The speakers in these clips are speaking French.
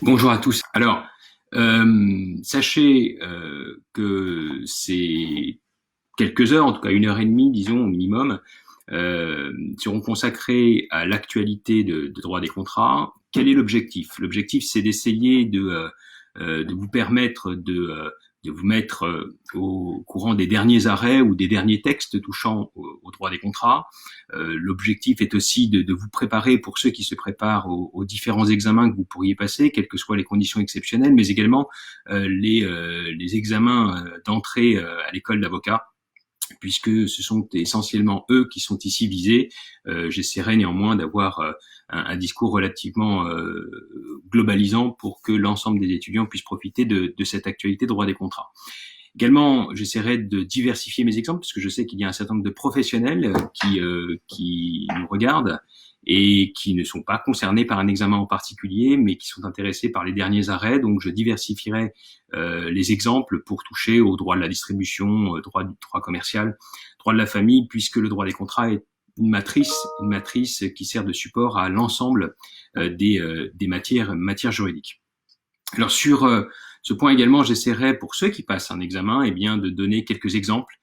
Bonjour à tous. Alors, sachez que c'est quelques heures, en tout cas 1 heure et demie, disons au minimum, seront consacrées à l'actualité de droit des contrats. Quel est l'objectif? L'objectif, c'est d'essayer de vous permettre de vous mettre au courant des derniers arrêts ou des derniers textes touchant au droit des contrats. L'objectif est aussi de vous préparer pour ceux qui se préparent aux différents examens que vous pourriez passer, quelles que soient les conditions exceptionnelles, mais également les examens d'entrée à l'école d'avocat, puisque ce sont essentiellement eux qui sont ici visés. J'essaierai néanmoins d'avoir un discours relativement globalisant pour que l'ensemble des étudiants puissent profiter de cette actualité de droit des contrats. Également, j'essaierai de diversifier mes exemples, parce que je sais qu'il y a un certain nombre de professionnels qui nous regardent et qui ne sont pas concernés par un examen en particulier, mais qui sont intéressés par les derniers arrêts. Donc, je diversifierai les exemples pour toucher au droit de la distribution, droit commercial, droit de la famille, puisque le droit des contrats est une matrice qui sert de support à l'ensemble des matières juridiques. Alors sur ce point également, j'essaierai pour ceux qui passent un examen, de donner quelques exemples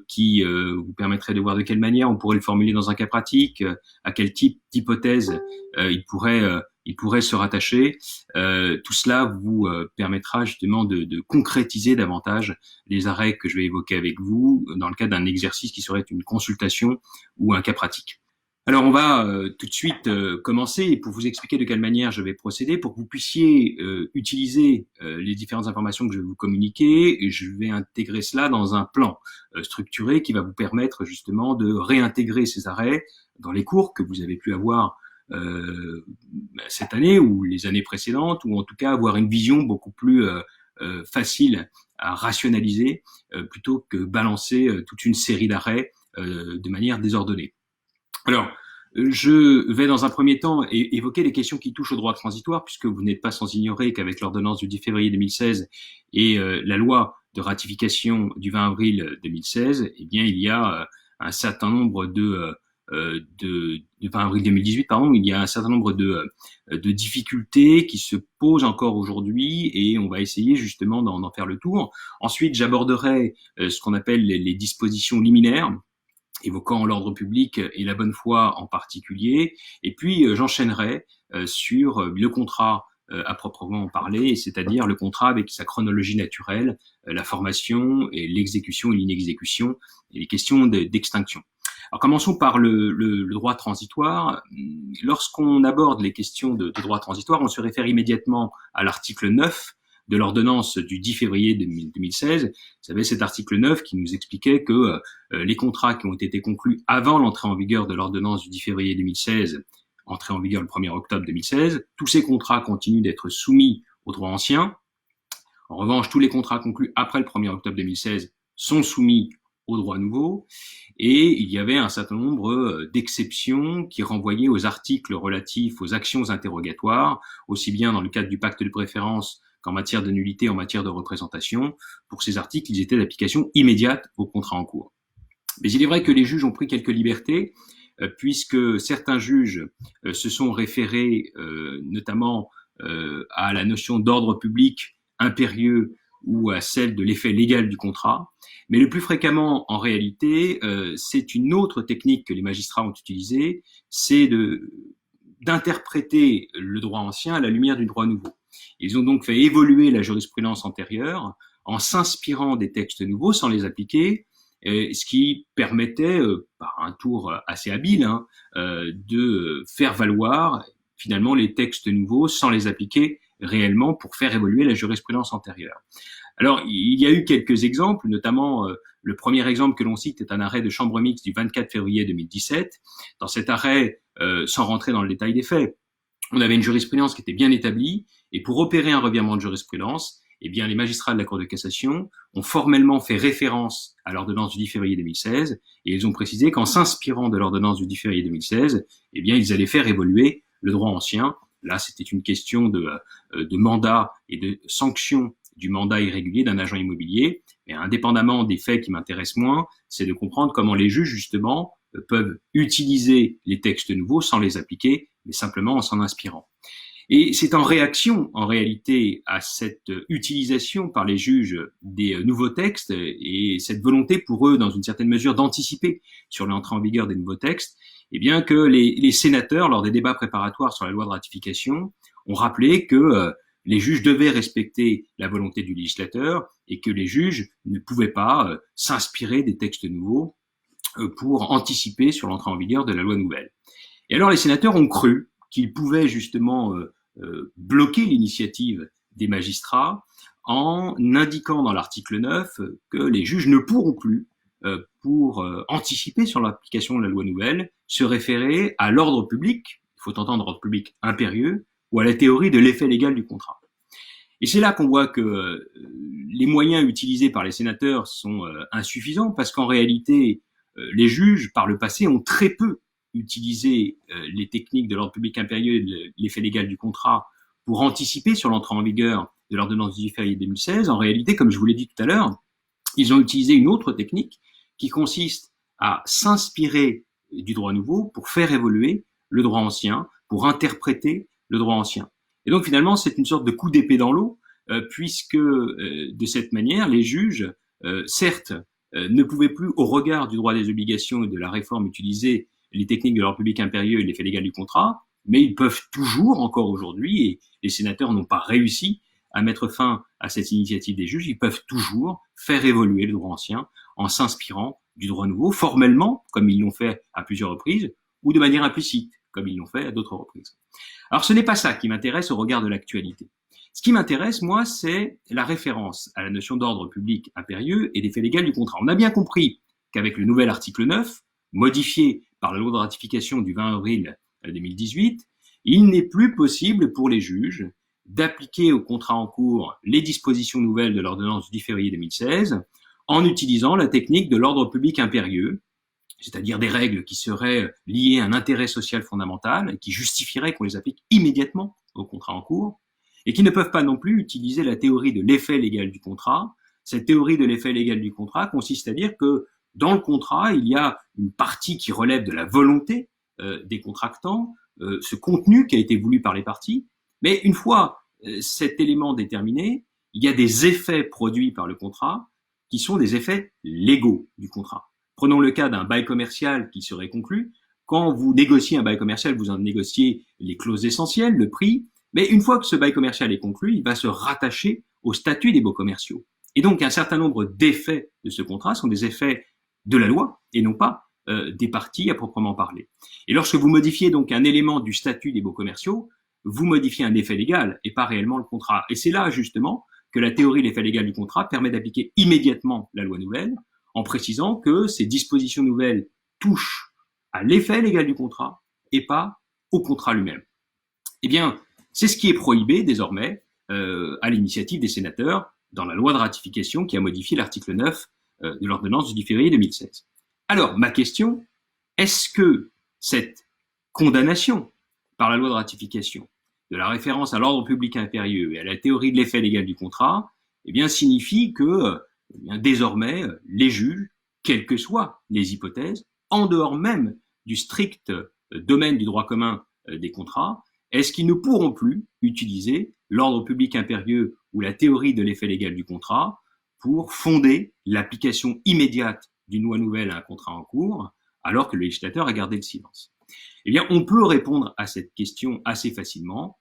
qui vous permettraient de voir de quelle manière on pourrait le formuler dans un cas pratique, à quel type d'hypothèse il pourrait se rattacher. Tout cela vous permettra justement de concrétiser davantage les arrêts que je vais évoquer avec vous dans le cadre d'un exercice qui serait une consultation ou un cas pratique. Alors on va tout de suite commencer, et pour vous expliquer de quelle manière je vais procéder, pour que vous puissiez utiliser les différentes informations que je vais vous communiquer, et je vais intégrer cela dans un plan structuré qui va vous permettre justement de réintégrer ces arrêts dans les cours que vous avez pu avoir cette année ou les années précédentes, ou en tout cas avoir une vision beaucoup plus facile à rationaliser plutôt que balancer toute une série d'arrêts de manière désordonnée. Alors, je vais dans un premier temps évoquer les questions qui touchent au droit transitoire, puisque vous n'êtes pas sans ignorer qu'avec l'ordonnance du 10 février 2016 et la loi de ratification du 20 avril 2016, il y a un certain nombre de 20 avril 2018, il y a un certain nombre de difficultés qui se posent encore aujourd'hui, et on va essayer justement d'en faire le tour. Ensuite, j'aborderai ce qu'on appelle les dispositions liminaires, évoquant l'ordre public et la bonne foi en particulier, et puis j'enchaînerai sur le contrat à proprement parler, c'est-à-dire le contrat avec sa chronologie naturelle, la formation et l'exécution et l'inexécution, et les questions d'extinction. Alors commençons par le droit transitoire. Lorsqu'on aborde les questions de droit transitoire, on se réfère immédiatement à l'article 9 de l'ordonnance du 10 février 2016. Vous savez, cet article 9 qui nous expliquait que les contrats qui ont été conclus avant l'entrée en vigueur de l'ordonnance du 10 février 2016, entrée en vigueur le 1er octobre 2016, tous ces contrats continuent d'être soumis au droit ancien. En revanche, tous les contrats conclus après le 1er octobre 2016 sont soumis au droit nouveau, et il y avait un certain nombre d'exceptions qui renvoyaient aux articles relatifs aux actions interrogatoires, aussi bien dans le cadre du pacte de préférence qu'en matière de nullité, en matière de représentation. Pour ces articles, ils étaient d'application immédiate au contrat en cours. Mais il est vrai que les juges ont pris quelques libertés, puisque certains juges se sont référés notamment à la notion d'ordre public impérieux ou à celle de l'effet légal du contrat. Mais le plus fréquemment, en réalité, c'est une autre technique que les magistrats ont utilisée, c'est d'interpréter le droit ancien à la lumière du droit nouveau. Ils ont donc fait évoluer la jurisprudence antérieure en s'inspirant des textes nouveaux sans les appliquer, ce qui permettait, par un tour assez habile, de faire valoir finalement les textes nouveaux sans les appliquer réellement pour faire évoluer la jurisprudence antérieure. Alors, il y a eu quelques exemples, notamment le premier exemple que l'on cite est un arrêt de chambre mixte du 24 février 2017. Dans cet arrêt, sans rentrer dans le détail des faits, on avait une jurisprudence qui était bien établie, et pour opérer un revirement de jurisprudence, les magistrats de la Cour de cassation ont formellement fait référence à l'ordonnance du 10 février 2016, et ils ont précisé qu'en s'inspirant de l'ordonnance du 10 février 2016, ils allaient faire évoluer le droit ancien. Là, c'était une question de mandat et de sanction du mandat irrégulier d'un agent immobilier. Mais indépendamment des faits qui m'intéressent moins, c'est de comprendre comment les juges, justement, peuvent utiliser les textes nouveaux sans les appliquer, mais simplement en s'en inspirant. Et c'est en réaction, en réalité, à cette utilisation par les juges des nouveaux textes et cette volonté pour eux, dans une certaine mesure, d'anticiper sur l'entrée en vigueur des nouveaux textes, eh bien que les sénateurs, lors des débats préparatoires sur la loi de ratification, ont rappelé que les juges devaient respecter la volonté du législateur et que les juges ne pouvaient pas s'inspirer des textes nouveaux pour anticiper sur l'entrée en vigueur de la loi nouvelle. Et alors les sénateurs ont cru qu'ils pouvaient justement bloquer l'initiative des magistrats en indiquant dans l'article 9 que les juges ne pourront plus, pour anticiper sur l'application de la loi nouvelle, se référer à l'ordre public, il faut entendre ordre public impérieux, ou à la théorie de l'effet légal du contrat. Et c'est là qu'on voit que les moyens utilisés par les sénateurs sont insuffisants, parce qu'en réalité, les juges, par le passé, ont très peu utilisé les techniques de l'ordre public impérieux et de l'effet légal du contrat pour anticiper sur l'entrée en vigueur de l'ordonnance du 10 février 2016. En réalité, comme je vous l'ai dit tout à l'heure, ils ont utilisé une autre technique qui consiste à s'inspirer du droit nouveau pour faire évoluer le droit ancien, pour interpréter le droit ancien. Et donc finalement, c'est une sorte de coup d'épée dans l'eau, puisque de cette manière, les juges, certes, ne pouvaient plus, au regard du droit des obligations et de la réforme, utiliser les techniques de l'ordre public impérieux et l'effet légal du contrat, mais ils peuvent toujours, encore aujourd'hui, et les sénateurs n'ont pas réussi à mettre fin à cette initiative des juges, ils peuvent toujours faire évoluer le droit ancien en s'inspirant du droit nouveau, formellement, comme ils l'ont fait à plusieurs reprises, ou de manière implicite, comme ils l'ont fait à d'autres reprises. Alors ce n'est pas ça qui m'intéresse au regard de l'actualité. Ce qui m'intéresse, moi, c'est la référence à la notion d'ordre public impérieux et d'effet légal du contrat. On a bien compris qu'avec le nouvel article 9, modifié par la loi de ratification du 20 avril 2018, il n'est plus possible pour les juges d'appliquer au contrat en cours les dispositions nouvelles de l'ordonnance du 10 février 2016 en utilisant la technique de l'ordre public impérieux, c'est-à-dire des règles qui seraient liées à un intérêt social fondamental et qui justifieraient qu'on les applique immédiatement au contrat en cours, et qui ne peuvent pas non plus utiliser la théorie de l'effet légal du contrat. Cette théorie de l'effet légal du contrat consiste à dire que dans le contrat, il y a une partie qui relève de la volonté des contractants, ce contenu qui a été voulu par les parties, mais une fois cet élément déterminé, il y a des effets produits par le contrat qui sont des effets légaux du contrat. Prenons le cas d'un bail commercial qui serait conclu. Quand vous négociez un bail commercial, vous en négociez les clauses essentielles, le prix, mais une fois que ce bail commercial est conclu, il va se rattacher au statut des baux commerciaux. Et donc un certain nombre d'effets de ce contrat sont des effets de la loi et non pas des parties à proprement parler. Et lorsque vous modifiez donc un élément du statut des baux commerciaux, vous modifiez un effet légal et pas réellement le contrat. Et c'est là justement que la théorie de l'effet légal du contrat permet d'appliquer immédiatement la loi nouvelle en précisant que ces dispositions nouvelles touchent à l'effet légal du contrat et pas au contrat lui-même. Eh bien, c'est ce qui est prohibé désormais à l'initiative des sénateurs dans la loi de ratification qui a modifié l'article 9 de l'ordonnance du 10 février 2016. Alors, ma question, est-ce que cette condamnation par la loi de ratification de la référence à l'ordre public impérieux et à la théorie de l'effet légal du contrat, eh bien, signifie que désormais, les juges, quelles que soient les hypothèses, en dehors même du strict domaine du droit commun des contrats, est-ce qu'ils ne pourront plus utiliser l'ordre public impérieux ou la théorie de l'effet légal du contrat pour fonder l'application immédiate d'une loi nouvelle à un contrat en cours, alors que le législateur a gardé le silence? Eh bien, on peut répondre à cette question assez facilement.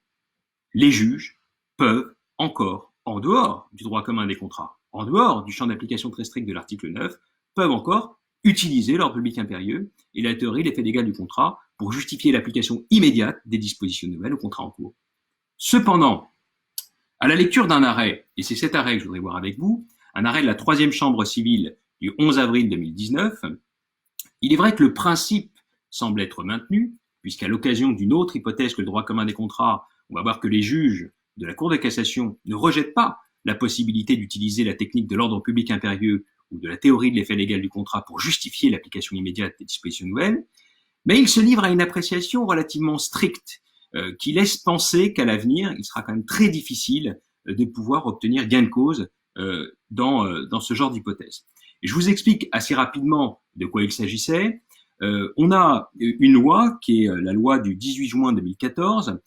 Les juges peuvent encore, en dehors du droit commun des contrats, en dehors du champ d'application très strict de l'article 9, peuvent encore utiliser l'ordre public impérieux et la théorie de l'effet légal du contrat pour justifier l'application immédiate des dispositions nouvelles au contrat en cours. Cependant, à la lecture d'un arrêt, et c'est cet arrêt que je voudrais voir avec vous, un arrêt de la 3e chambre civile du 11 avril 2019, il est vrai que le principe semble être maintenu, puisqu'à l'occasion d'une autre hypothèse que le droit commun des contrats, on va voir que les juges de la Cour de cassation ne rejettent pas la possibilité d'utiliser la technique de l'ordre public impérieux ou de la théorie de l'effet légal du contrat pour justifier l'application immédiate des dispositions nouvelles, mais il se livre à une appréciation relativement stricte qui laisse penser qu'à l'avenir, il sera quand même très difficile de pouvoir obtenir gain de cause dans ce genre d'hypothèse. Et je vous explique assez rapidement de quoi il s'agissait. On a une loi qui est la loi du 18 juin 2014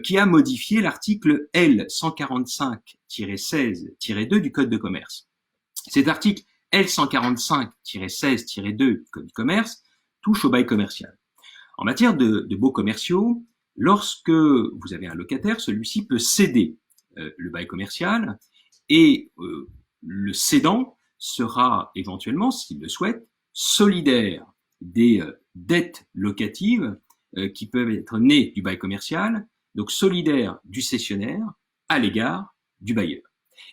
qui a modifié l'article L 145-16-2 du Code de commerce. Cet article L 145-16-2 du Code du commerce touche au bail commercial. En matière de baux commerciaux, lorsque vous avez un locataire, celui-ci peut céder le bail commercial et le cédant sera éventuellement, s'il le souhaite, solidaire des dettes locatives qui peuvent être nées du bail commercial, donc solidaire du cessionnaire à l'égard du bailleur.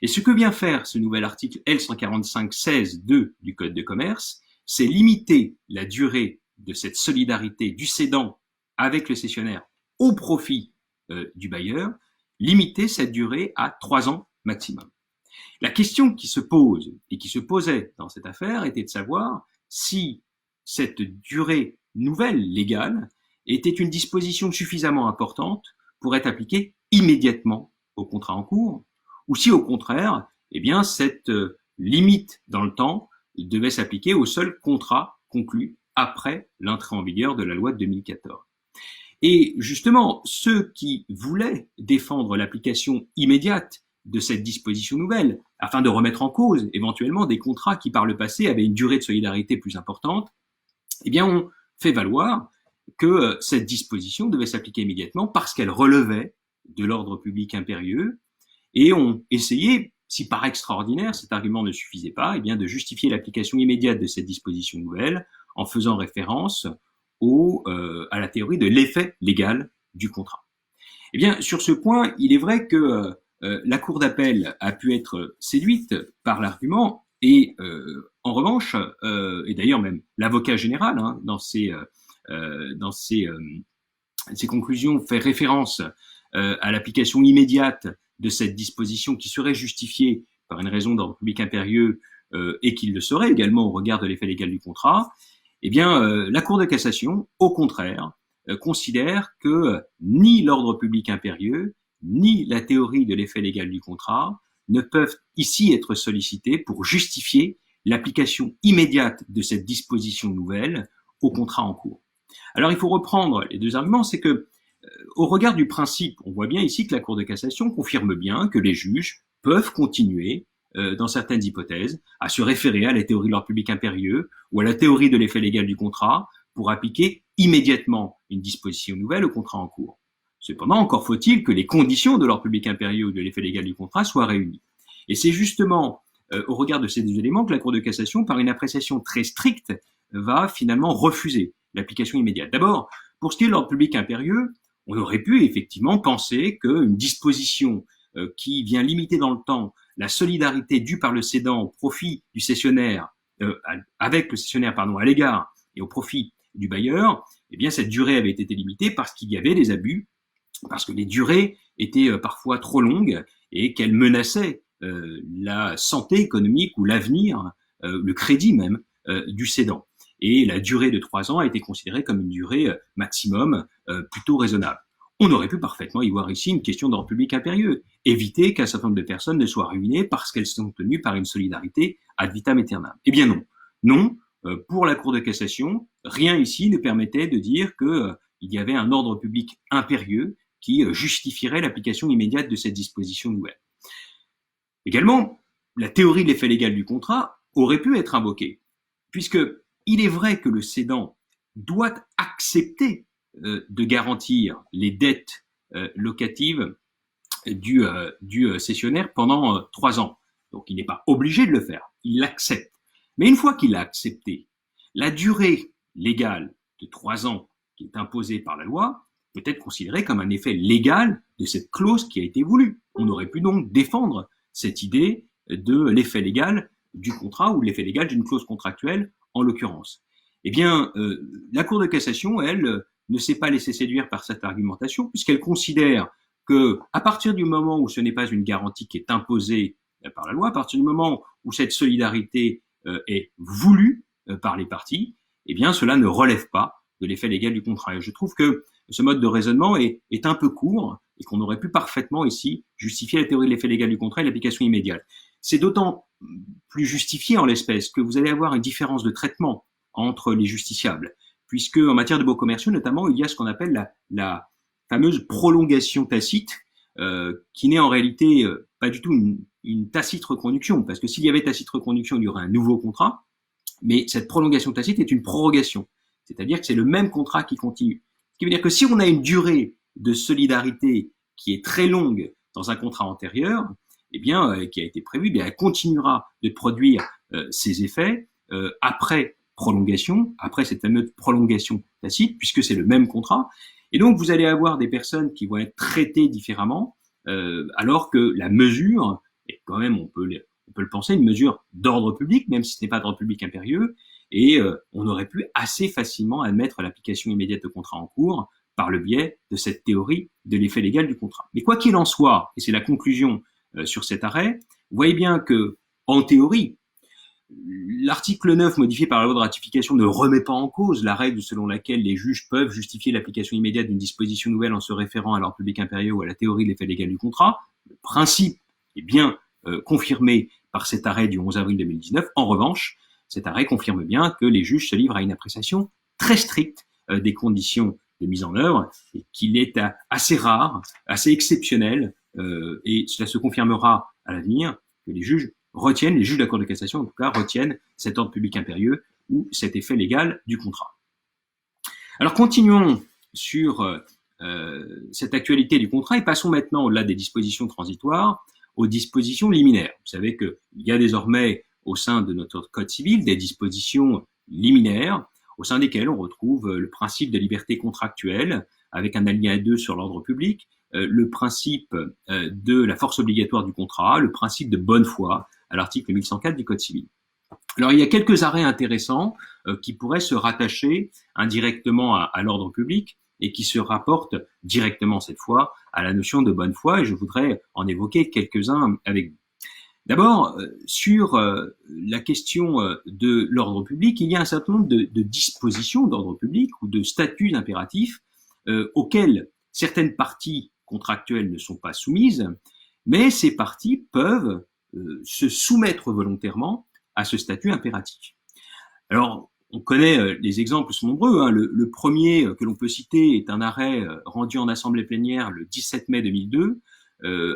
Et ce que vient faire ce nouvel article L 145-16-2 du Code de commerce, c'est limiter la durée de cette solidarité du cédant avec le cessionnaire au profit du bailleur, limiter cette durée à 3 ans maximum. La question qui se pose et qui se posait dans cette affaire était de savoir si cette durée nouvelle légale était une disposition suffisamment importante pour être appliquée immédiatement au contrat en cours, ou si au contraire, eh bien, cette limite dans le temps devait s'appliquer au seul contrat conclu après l'entrée en vigueur de la loi de 2014. Et justement, ceux qui voulaient défendre l'application immédiate de cette disposition nouvelle, afin de remettre en cause éventuellement des contrats qui par le passé avaient une durée de solidarité plus importante, eh bien, on fait valoir que cette disposition devait s'appliquer immédiatement parce qu'elle relevait de l'ordre public impérieux, et ont essayé, si par extraordinaire cet argument ne suffisait pas, eh bien, de justifier l'application immédiate de cette disposition nouvelle en faisant référence à la théorie de l'effet légal du contrat. Eh bien, sur ce point, il est vrai que la Cour d'appel a pu être séduite par l'argument et en revanche, et d'ailleurs même l'avocat général dans ses conclusions fait référence à l'application immédiate de cette disposition qui serait justifiée par une raison d'ordre public impérieux et qu'il le serait également au regard de l'effet légal du contrat, eh bien la Cour de cassation, au contraire, considère que ni l'ordre public impérieux, ni la théorie de l'effet légal du contrat ne peuvent ici être sollicités pour justifier l'application immédiate de cette disposition nouvelle au contrat en cours. Alors il faut reprendre les deux arguments, c'est que au regard du principe, on voit bien ici que la Cour de cassation confirme bien que les juges peuvent continuer, dans certaines hypothèses, à se référer à la théorie de l'ordre public impérieux ou à la théorie de l'effet légal du contrat pour appliquer immédiatement une disposition nouvelle au contrat en cours. Cependant, encore faut-il que les conditions de l'ordre public impérieux ou de l'effet légal du contrat soient réunies. Et c'est justement au regard de ces deux éléments que la Cour de cassation, par une appréciation très stricte, va finalement refuser l'application immédiate. D'abord, pour ce qui est de l'ordre public impérieux, on aurait pu effectivement penser qu'une disposition qui vient limiter dans le temps la solidarité due par le cédant au profit du cessionnaire, avec le cessionnaire, à l'égard et au profit du bailleur, eh bien cette durée avait été limitée parce qu'il y avait des abus, parce que les durées étaient parfois trop longues et qu'elles menaçaient la santé économique ou l'avenir, le crédit même, du cédant. Et la durée de 3 ans a été considérée comme une durée maximum plutôt raisonnable. On aurait pu parfaitement y voir ici une question d'ordre public impérieux, éviter qu'un certain nombre de personnes ne soient ruinées parce qu'elles sont tenues par une solidarité ad vitam aeternam. Eh bien non. Non, pour la Cour de cassation, rien ici ne permettait de dire qu'il y avait un ordre public impérieux qui justifierait l'application immédiate de cette disposition nouvelle. Également, la théorie de l'effet légal du contrat aurait pu être invoquée, puisque il est vrai que le cédant doit accepter de garantir les dettes locatives du cessionnaire pendant 3 ans. Donc il n'est pas obligé de le faire, il l'accepte. Mais une fois qu'il l'a accepté, la durée légale de 3 ans qui est imposée par la loi peut être considérée comme un effet légal de cette clause qui a été voulue. On aurait pu donc défendre cette idée de l'effet légal du contrat ou l'effet légal d'une clause contractuelle en l'occurrence. Eh bien, la Cour de cassation, elle, ne s'est pas laissée séduire par cette argumentation puisqu'elle considère que à partir du moment où ce n'est pas une garantie qui est imposée par la loi, à partir du moment où cette solidarité est voulue par les parties, eh bien, cela ne relève pas de l'effet légal du contrat. Et je trouve que ce mode de raisonnement est un peu court et qu'on aurait pu parfaitement ici justifier la théorie de l'effet légal du contrat et l'application immédiate. C'est d'autant plus justifié en l'espèce que vous allez avoir une différence de traitement entre les justiciables, puisque en matière de baux commerciaux notamment, il y a ce qu'on appelle la fameuse prolongation tacite, qui n'est en réalité pas du tout une tacite reconduction, parce que s'il y avait tacite reconduction, il y aurait un nouveau contrat, mais cette prolongation tacite est une prorogation, c'est-à-dire que c'est le même contrat qui continue. Ce qui veut dire que si on a une durée de solidarité qui est très longue dans un contrat antérieur, eh bien, qui a été prévu, eh bien, elle continuera de produire ses effets après prolongation, après cette fameuse prolongation tacite, puisque c'est le même contrat. Et donc, vous allez avoir des personnes qui vont être traitées différemment, alors que la mesure est quand même, on peut le penser, une mesure d'ordre public, même si ce n'est pas d'ordre public impérieux, et on aurait pu assez facilement admettre l'application immédiate de contrat en cours par le biais de cette théorie de l'effet légal du contrat. Mais quoi qu'il en soit, et c'est la conclusion sur cet arrêt, vous voyez bien que, en théorie, l'article 9 modifié par la loi de ratification ne remet pas en cause la règle selon laquelle les juges peuvent justifier l'application immédiate d'une disposition nouvelle en se référant à l'ordre public impérieux ou à la théorie de l'effet légal du contrat. Le principe est bien confirmé par cet arrêt du 11 avril 2019. En revanche, cet arrêt confirme bien que les juges se livrent à une appréciation très stricte des conditions de mise en œuvre et qu'il est assez rare, assez exceptionnel, et cela se confirmera à l'avenir, que les juges de la Cour de cassation en tout cas, retiennent cet ordre public impérieux ou cet effet légal du contrat. Alors continuons sur cette actualité du contrat et passons maintenant, au-delà des dispositions transitoires, aux dispositions liminaires. Vous savez qu'il y a désormais au sein de notre Code civil des dispositions liminaires au sein desquelles on retrouve le principe de liberté contractuelle avec un alinéa 2 sur l'ordre public, le principe de la force obligatoire du contrat, le principe de bonne foi à l'article 1104 du Code civil. Alors il y a quelques arrêts intéressants qui pourraient se rattacher indirectement à l'ordre public et qui se rapportent directement cette fois à la notion de bonne foi, et je voudrais en évoquer quelques-uns avec vous. D'abord, sur la question de l'ordre public, il y a un certain nombre de dispositions d'ordre public ou de statuts impératifs auxquels certaines parties contractuelles ne sont pas soumises, mais ces parties peuvent se soumettre volontairement à ce statut impératif. Alors, on connaît, les exemples sont nombreux, hein. Le premier que l'on peut citer est un arrêt rendu en assemblée plénière le 17 mai 2002,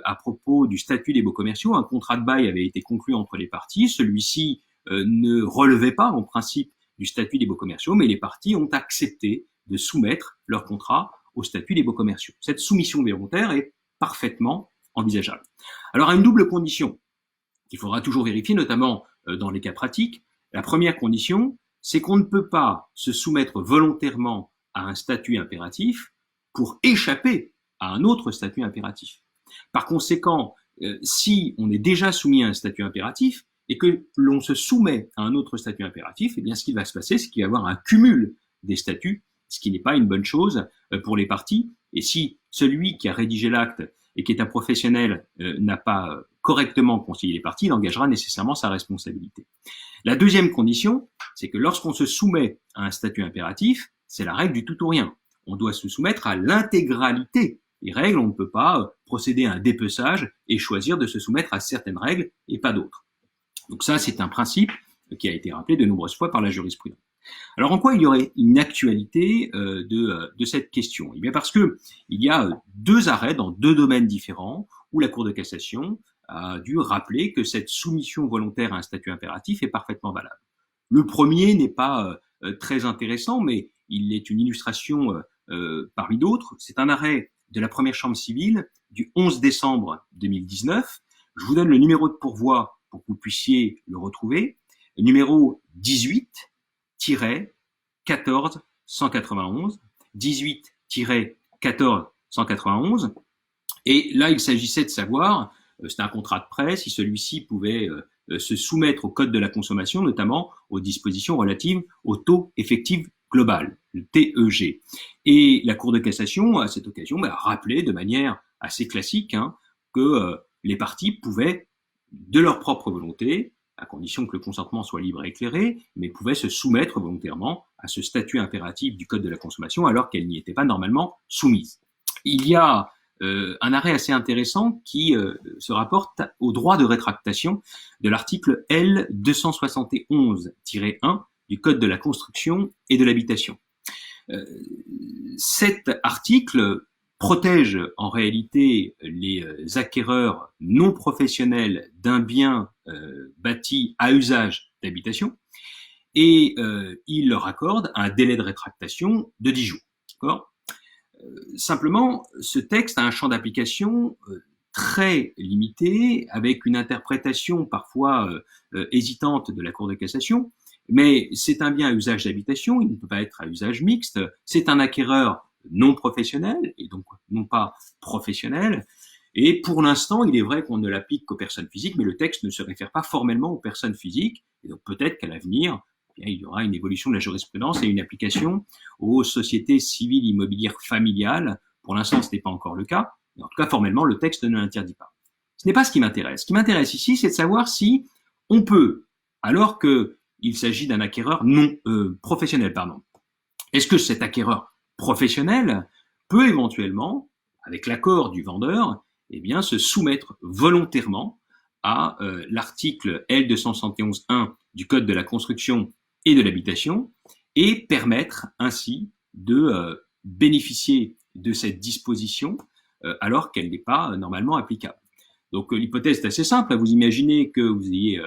à propos du statut des baux commerciaux. Un contrat de bail avait été conclu entre les parties. Celui-ci ne relevait pas en principe du statut des baux commerciaux, mais les parties ont accepté de soumettre leur contrat au statut des baux commerciaux. Cette soumission volontaire est parfaitement envisageable. Alors, à une double condition qu'il faudra toujours vérifier, notamment dans les cas pratiques. La première condition, c'est qu'on ne peut pas se soumettre volontairement à un statut impératif pour échapper à un autre statut impératif. Par conséquent, si on est déjà soumis à un statut impératif et que l'on se soumet à un autre statut impératif, eh bien, ce qui va se passer, c'est qu'il va y avoir un cumul des statuts, ce qui n'est pas une bonne chose pour les parties. Et si celui qui a rédigé l'acte et qui est un professionnel n'a pas correctement concilié les parties, il engagera nécessairement sa responsabilité. La deuxième condition, c'est que lorsqu'on se soumet à un statut impératif, c'est la règle du tout ou rien. On doit se soumettre à l'intégralité des règles, on ne peut pas procéder à un dépeçage et choisir de se soumettre à certaines règles et pas d'autres. Donc ça, c'est un principe qui a été rappelé de nombreuses fois par la jurisprudence. Alors en quoi il y aurait une actualité de cette question? Eh bien parce que il y a deux arrêts dans deux domaines différents où la Cour de cassation a dû rappeler que cette soumission volontaire à un statut impératif est parfaitement valable. Le premier n'est pas très intéressant, mais il est une illustration parmi d'autres. C'est un arrêt de la première chambre civile du 11 décembre 2019. Je vous donne le numéro de pourvoi pour que vous puissiez le retrouver. Le numéro 18-14-191, 18-14-191. Et là, il s'agissait de savoir, c'était un contrat de prêt, si celui-ci pouvait se soumettre au code de la consommation, notamment aux dispositions relatives au taux effectif global, le TEG. Et la Cour de cassation, à cette occasion, a rappelé de manière assez classique que les parties pouvaient, de leur propre volonté, à condition que le consentement soit libre et éclairé, mais pouvaient se soumettre volontairement à ce statut impératif du code de la consommation alors qu'elles n'y étaient pas normalement soumises. Il y a un arrêt assez intéressant qui se rapporte au droit de rétractation de l'article L 271-1 du Code de la construction et de l'habitation. Euh, Cet article protège en réalité les acquéreurs non professionnels d'un bien bâti à usage d'habitation et il leur accorde un délai de rétractation de 10 jours. D'accord ? Simplement, ce texte a un champ d'application très limité, avec une interprétation parfois hésitante de la Cour de cassation, mais c'est un bien à usage d'habitation, il ne peut pas être à usage mixte, c'est un acquéreur non professionnel, et donc non pas professionnel, et pour l'instant, il est vrai qu'on ne l'applique qu'aux personnes physiques, mais le texte ne se réfère pas formellement aux personnes physiques, et donc peut-être qu'à l'avenir, il y aura une évolution de la jurisprudence et une application aux sociétés civiles immobilières familiales. Pour l'instant, ce n'est pas encore le cas, mais en tout cas, formellement, le texte ne l'interdit pas. Ce n'est pas ce qui m'intéresse. Ce qui m'intéresse ici, c'est de savoir si on peut, alors qu'il s'agit d'un acquéreur non professionnel, pardon, est-ce que cet acquéreur professionnel peut éventuellement, avec l'accord du vendeur, eh bien, se soumettre volontairement à l'article L271.1 du Code de la construction et de l'habitation et permettre ainsi de bénéficier de cette disposition alors qu'elle n'est pas normalement applicable. Donc l'hypothèse est assez simple. Vous imaginez que vous ayez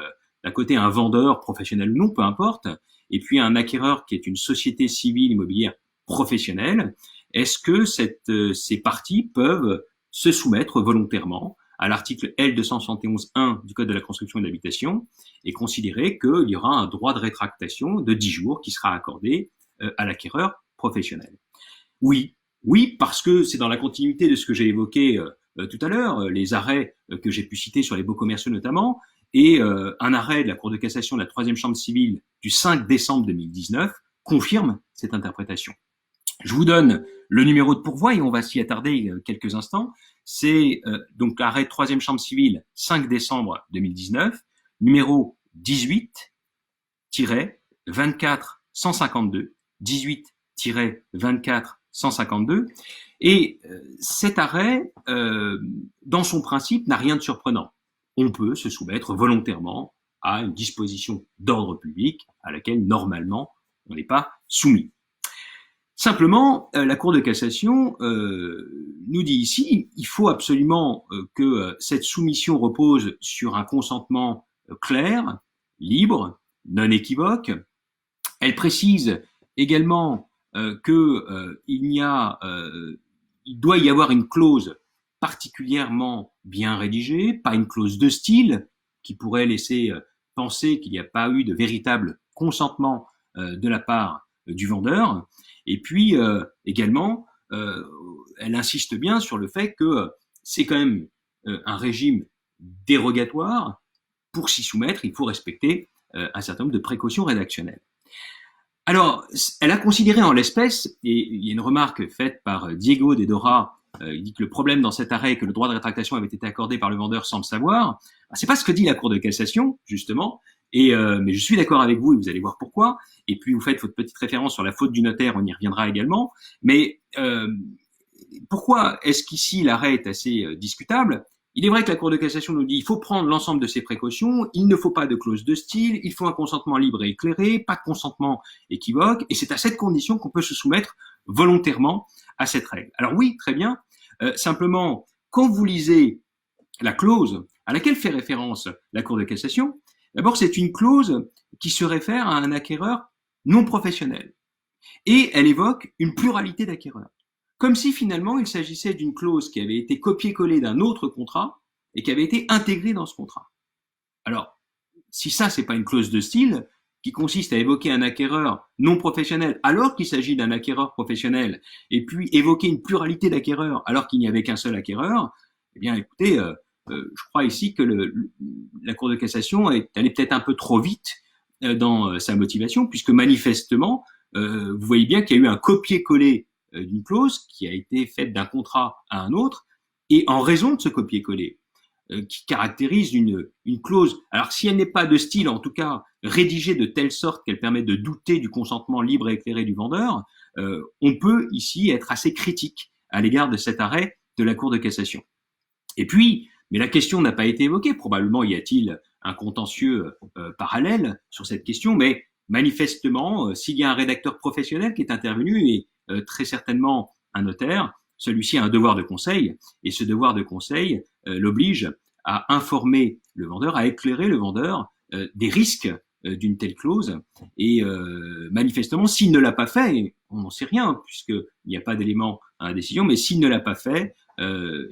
d'un côté un vendeur professionnel ou non, peu importe, et puis un acquéreur qui est une société civile immobilière professionnelle. Est-ce que ces parties peuvent se soumettre volontairement à l'article L271.1 du Code de la construction et de l'habitation et considérer qu'il y aura un droit de rétractation de 10 jours qui sera accordé à l'acquéreur professionnel? Oui, oui, parce que c'est dans la continuité de ce que j'ai évoqué tout à l'heure, les arrêts que j'ai pu citer sur les baux commerciaux notamment, et un arrêt de la Cour de cassation de la 3e chambre civile du 5 décembre 2019 confirme cette interprétation. Je vous donne le numéro de pourvoi et on va s'y attarder quelques instants. C'est donc arrêt 3e chambre civile 5 décembre 2019, numéro 18-24-152, 18-24-152. Et cet arrêt, dans son principe, n'a rien de surprenant. On peut se soumettre volontairement à une disposition d'ordre public à laquelle, normalement, on n'est pas soumis. Simplement, la Cour de cassation nous dit ici, il faut absolument que cette soumission repose sur un consentement clair, libre, non équivoque. Elle précise également il doit y avoir une clause particulièrement bien rédigée, pas une clause de style qui pourrait laisser penser qu'il n'y a pas eu de véritable consentement de la part du vendeur. Et puis également, elle insiste bien sur le fait que c'est quand même un régime dérogatoire. Pour s'y soumettre, il faut respecter un certain nombre de précautions rédactionnelles. Alors, elle a considéré en l'espèce, et il y a une remarque faite par Diego de Dora, il dit que le problème dans cet arrêt est que le droit de rétractation avait été accordé par le vendeur sans le savoir. C'est pas ce que dit la Cour de cassation, justement, mais je suis d'accord avec vous et vous allez voir pourquoi. Et puis vous faites votre petite référence sur la faute du notaire, on y reviendra également. Mais pourquoi est-ce qu'ici l'arrêt est assez discutable? Il est vrai que la Cour de cassation nous dit il faut prendre l'ensemble de ces précautions, il ne faut pas de clause de style, il faut un consentement libre et éclairé, pas de consentement équivoque, et c'est à cette condition qu'on peut se soumettre volontairement à cette règle. Alors oui, très bien, simplement, quand vous lisez la clause à laquelle fait référence la Cour de cassation, d'abord c'est une clause qui se réfère à un acquéreur non professionnel, et elle évoque une pluralité d'acquéreurs. Comme si finalement il s'agissait d'une clause qui avait été copiée-collée d'un autre contrat et qui avait été intégrée dans ce contrat. Alors, si ça, c'est pas une clause de style qui consiste à évoquer un acquéreur non professionnel alors qu'il s'agit d'un acquéreur professionnel, et puis évoquer une pluralité d'acquéreurs alors qu'il n'y avait qu'un seul acquéreur, eh bien écoutez, je crois ici que la Cour de cassation est allée peut-être un peu trop vite dans sa motivation, puisque manifestement, vous voyez bien qu'il y a eu un copier-coller d'une clause qui a été faite d'un contrat à un autre, et en raison de ce copier-coller, qui caractérise une clause, alors si elle n'est pas de style, en tout cas rédigée de telle sorte qu'elle permet de douter du consentement libre et éclairé du vendeur, on peut ici être assez critique à l'égard de cet arrêt de la Cour de cassation. Et puis, mais la question n'a pas été évoquée, probablement y a-t-il un contentieux parallèle sur cette question, mais manifestement, s'il y a un rédacteur professionnel qui est intervenu et très certainement un notaire, celui-ci a un devoir de conseil et ce devoir de conseil l'oblige à informer le vendeur, à éclairer le vendeur des risques d'une telle clause et manifestement s'il ne l'a pas fait, on n'en sait rien puisqu'il n'y a pas d'élément à la décision, mais s'il ne l'a pas fait,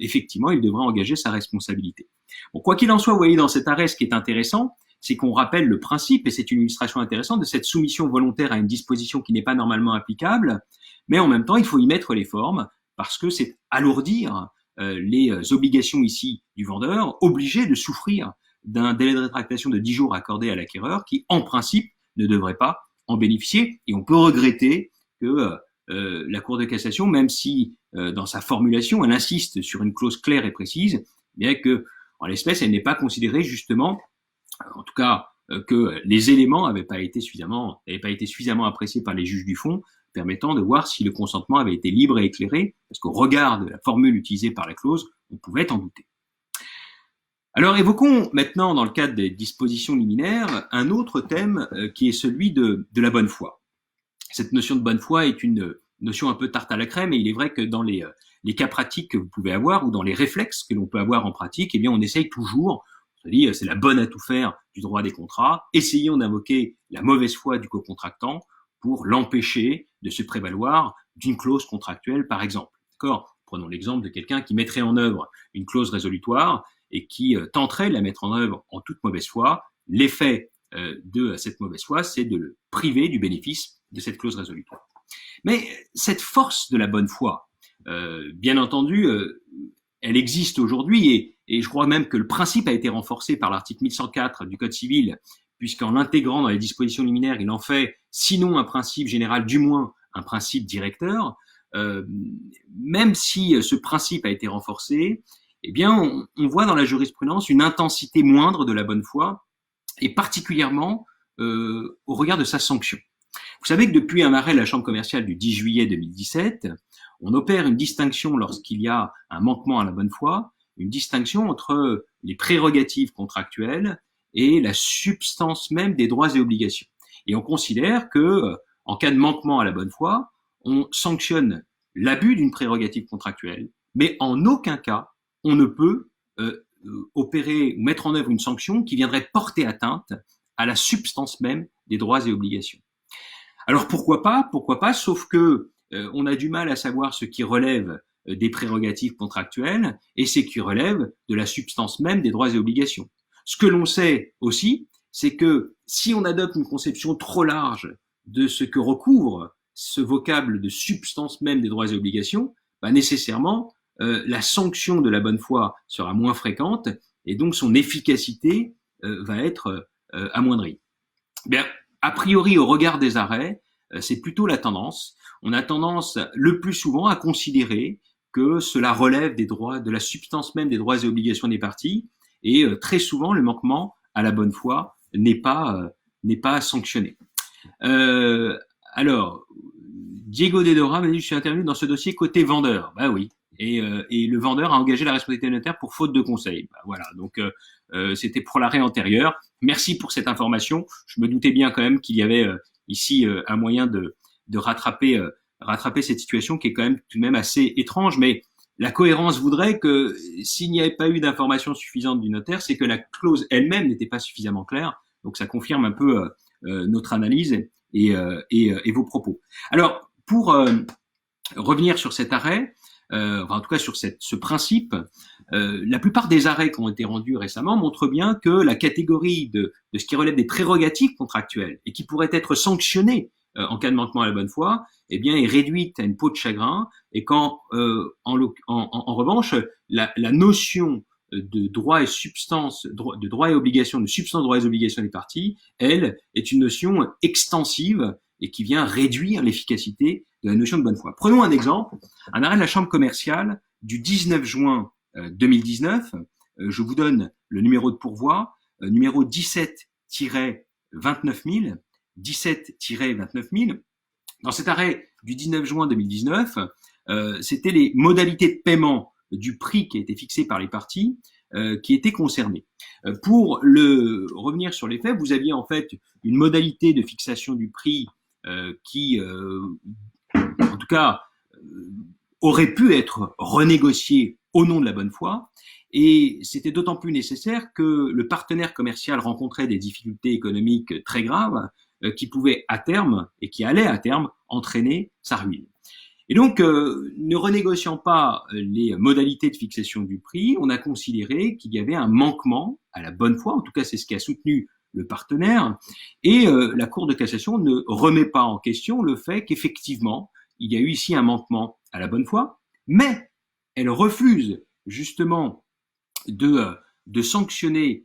effectivement il devra engager sa responsabilité. Bon, quoi qu'il en soit, vous voyez dans cet arrêt ce qui est intéressant, c'est qu'on rappelle le principe, et c'est une illustration intéressante, de cette soumission volontaire à une disposition qui n'est pas normalement applicable, mais en même temps il faut y mettre les formes parce que c'est alourdir les obligations ici du vendeur, obligé de souffrir d'un délai de rétractation de 10 jours accordé à l'acquéreur qui, en principe, ne devrait pas en bénéficier. Et on peut regretter que la Cour de cassation, même si dans sa formulation, elle insiste sur une clause claire et précise, bien que, en l'espèce, elle n'est pas considérée justement, en tout cas, que les éléments n'avaient pas été suffisamment appréciés par les juges du fond, permettant de voir si le consentement avait été libre et éclairé, parce qu'au regard de la formule utilisée par la clause, on pouvait en douter. Alors évoquons maintenant, dans le cadre des dispositions liminaires, un autre thème qui est celui de la bonne foi. Cette notion de bonne foi est une notion un peu tarte à la crème, et il est vrai que dans les cas pratiques que vous pouvez avoir, ou dans les réflexes que l'on peut avoir en pratique, eh bien on essaye toujours, on se dit c'est la bonne à tout faire du droit des contrats, essayons d'invoquer la mauvaise foi du co-contractant pour l'empêcher de se prévaloir d'une clause contractuelle, par exemple. D'accord ? Prenons l'exemple de quelqu'un qui mettrait en œuvre une clause résolutoire et qui tenterait de la mettre en œuvre en toute mauvaise foi. L'effet de cette mauvaise foi, c'est de le priver du bénéfice de cette clause résolutoire. Mais cette force de la bonne foi, bien entendu, elle existe aujourd'hui et je crois même que le principe a été renforcé par l'article 1104 du Code civil, puisqu'en l'intégrant dans les dispositions liminaires, il en fait, sinon un principe général, du moins un principe directeur. Même si ce principe a été renforcé, eh bien, on voit dans la jurisprudence une intensité moindre de la bonne foi, et particulièrement au regard de sa sanction. Vous savez que depuis un arrêt de la Chambre commerciale du 10 juillet 2017, on opère une distinction lorsqu'il y a un manquement à la bonne foi, une distinction entre les prérogatives contractuelles et la substance même des droits et obligations. Et on considère que, en cas de manquement à la bonne foi, on sanctionne l'abus d'une prérogative contractuelle, mais en aucun cas on ne peut opérer ou mettre en œuvre une sanction qui viendrait porter atteinte à la substance même des droits et obligations. Alors pourquoi pas, sauf que on a du mal à savoir ce qui relève des prérogatives contractuelles et ce qui relève de la substance même des droits et obligations. Ce que l'on sait aussi, c'est que si on adopte une conception trop large de ce que recouvre ce vocable de substance même des droits et obligations, nécessairement, la sanction de la bonne foi sera moins fréquente et donc son efficacité va être amoindrie. Bien, a priori, au regard des arrêts, c'est plutôt la tendance. On a tendance le plus souvent à considérer que cela relève des droits, de la substance même des droits et obligations des parties, et très souvent le manquement à la bonne foi n'est pas sanctionné. Alors, Diego Dedora m'a dit: je suis intervenu dans ce dossier côté vendeur. Bah oui. Et le vendeur a engagé la responsabilité notaire pour faute de conseil. Bah voilà. Donc c'était pour l'arrêt antérieur. Merci pour cette information. Je me doutais bien quand même qu'il y avait ici un moyen de rattraper cette situation qui est quand même tout de même assez étrange. Mais la cohérence voudrait que s'il n'y avait pas eu d'informations suffisantes du notaire, c'est que la clause elle-même n'était pas suffisamment claire. Donc ça confirme un peu notre analyse et vos propos. Alors pour revenir sur cet arrêt, en tout cas sur ce principe, la plupart des arrêts qui ont été rendus récemment montrent bien que la catégorie de ce qui relève des prérogatives contractuelles et qui pourrait être sanctionné en cas de manquement à la bonne foi, eh bien, est réduite à une peau de chagrin, et quand, en revanche, la notion de droit et substance, de droit et obligation, de substance, droit et obligation des parties, elle, est une notion extensive et qui vient réduire l'efficacité de la notion de bonne foi. Prenons un exemple, un arrêt de la Chambre commerciale du 19 juin 2019. Je vous donne le numéro de pourvoi, numéro 17-29000, 17-29000. Dans cet arrêt du 19 juin 2019, c'était les modalités de paiement du prix qui a été fixé par les parties qui étaient concernés. Pour revenir sur les faits, vous aviez en fait une modalité de fixation du prix qui, en tout cas, aurait pu être renégociée au nom de la bonne foi, et c'était d'autant plus nécessaire que le partenaire commercial rencontrait des difficultés économiques très graves qui pouvaient à terme, et qui allaient à terme, entraîner sa ruine. Et donc, ne renégociant pas les modalités de fixation du prix, on a considéré qu'il y avait un manquement à la bonne foi, en tout cas c'est ce qui a soutenu le partenaire, et la Cour de cassation ne remet pas en question le fait qu'effectivement, il y a eu ici un manquement à la bonne foi, mais elle refuse justement de sanctionner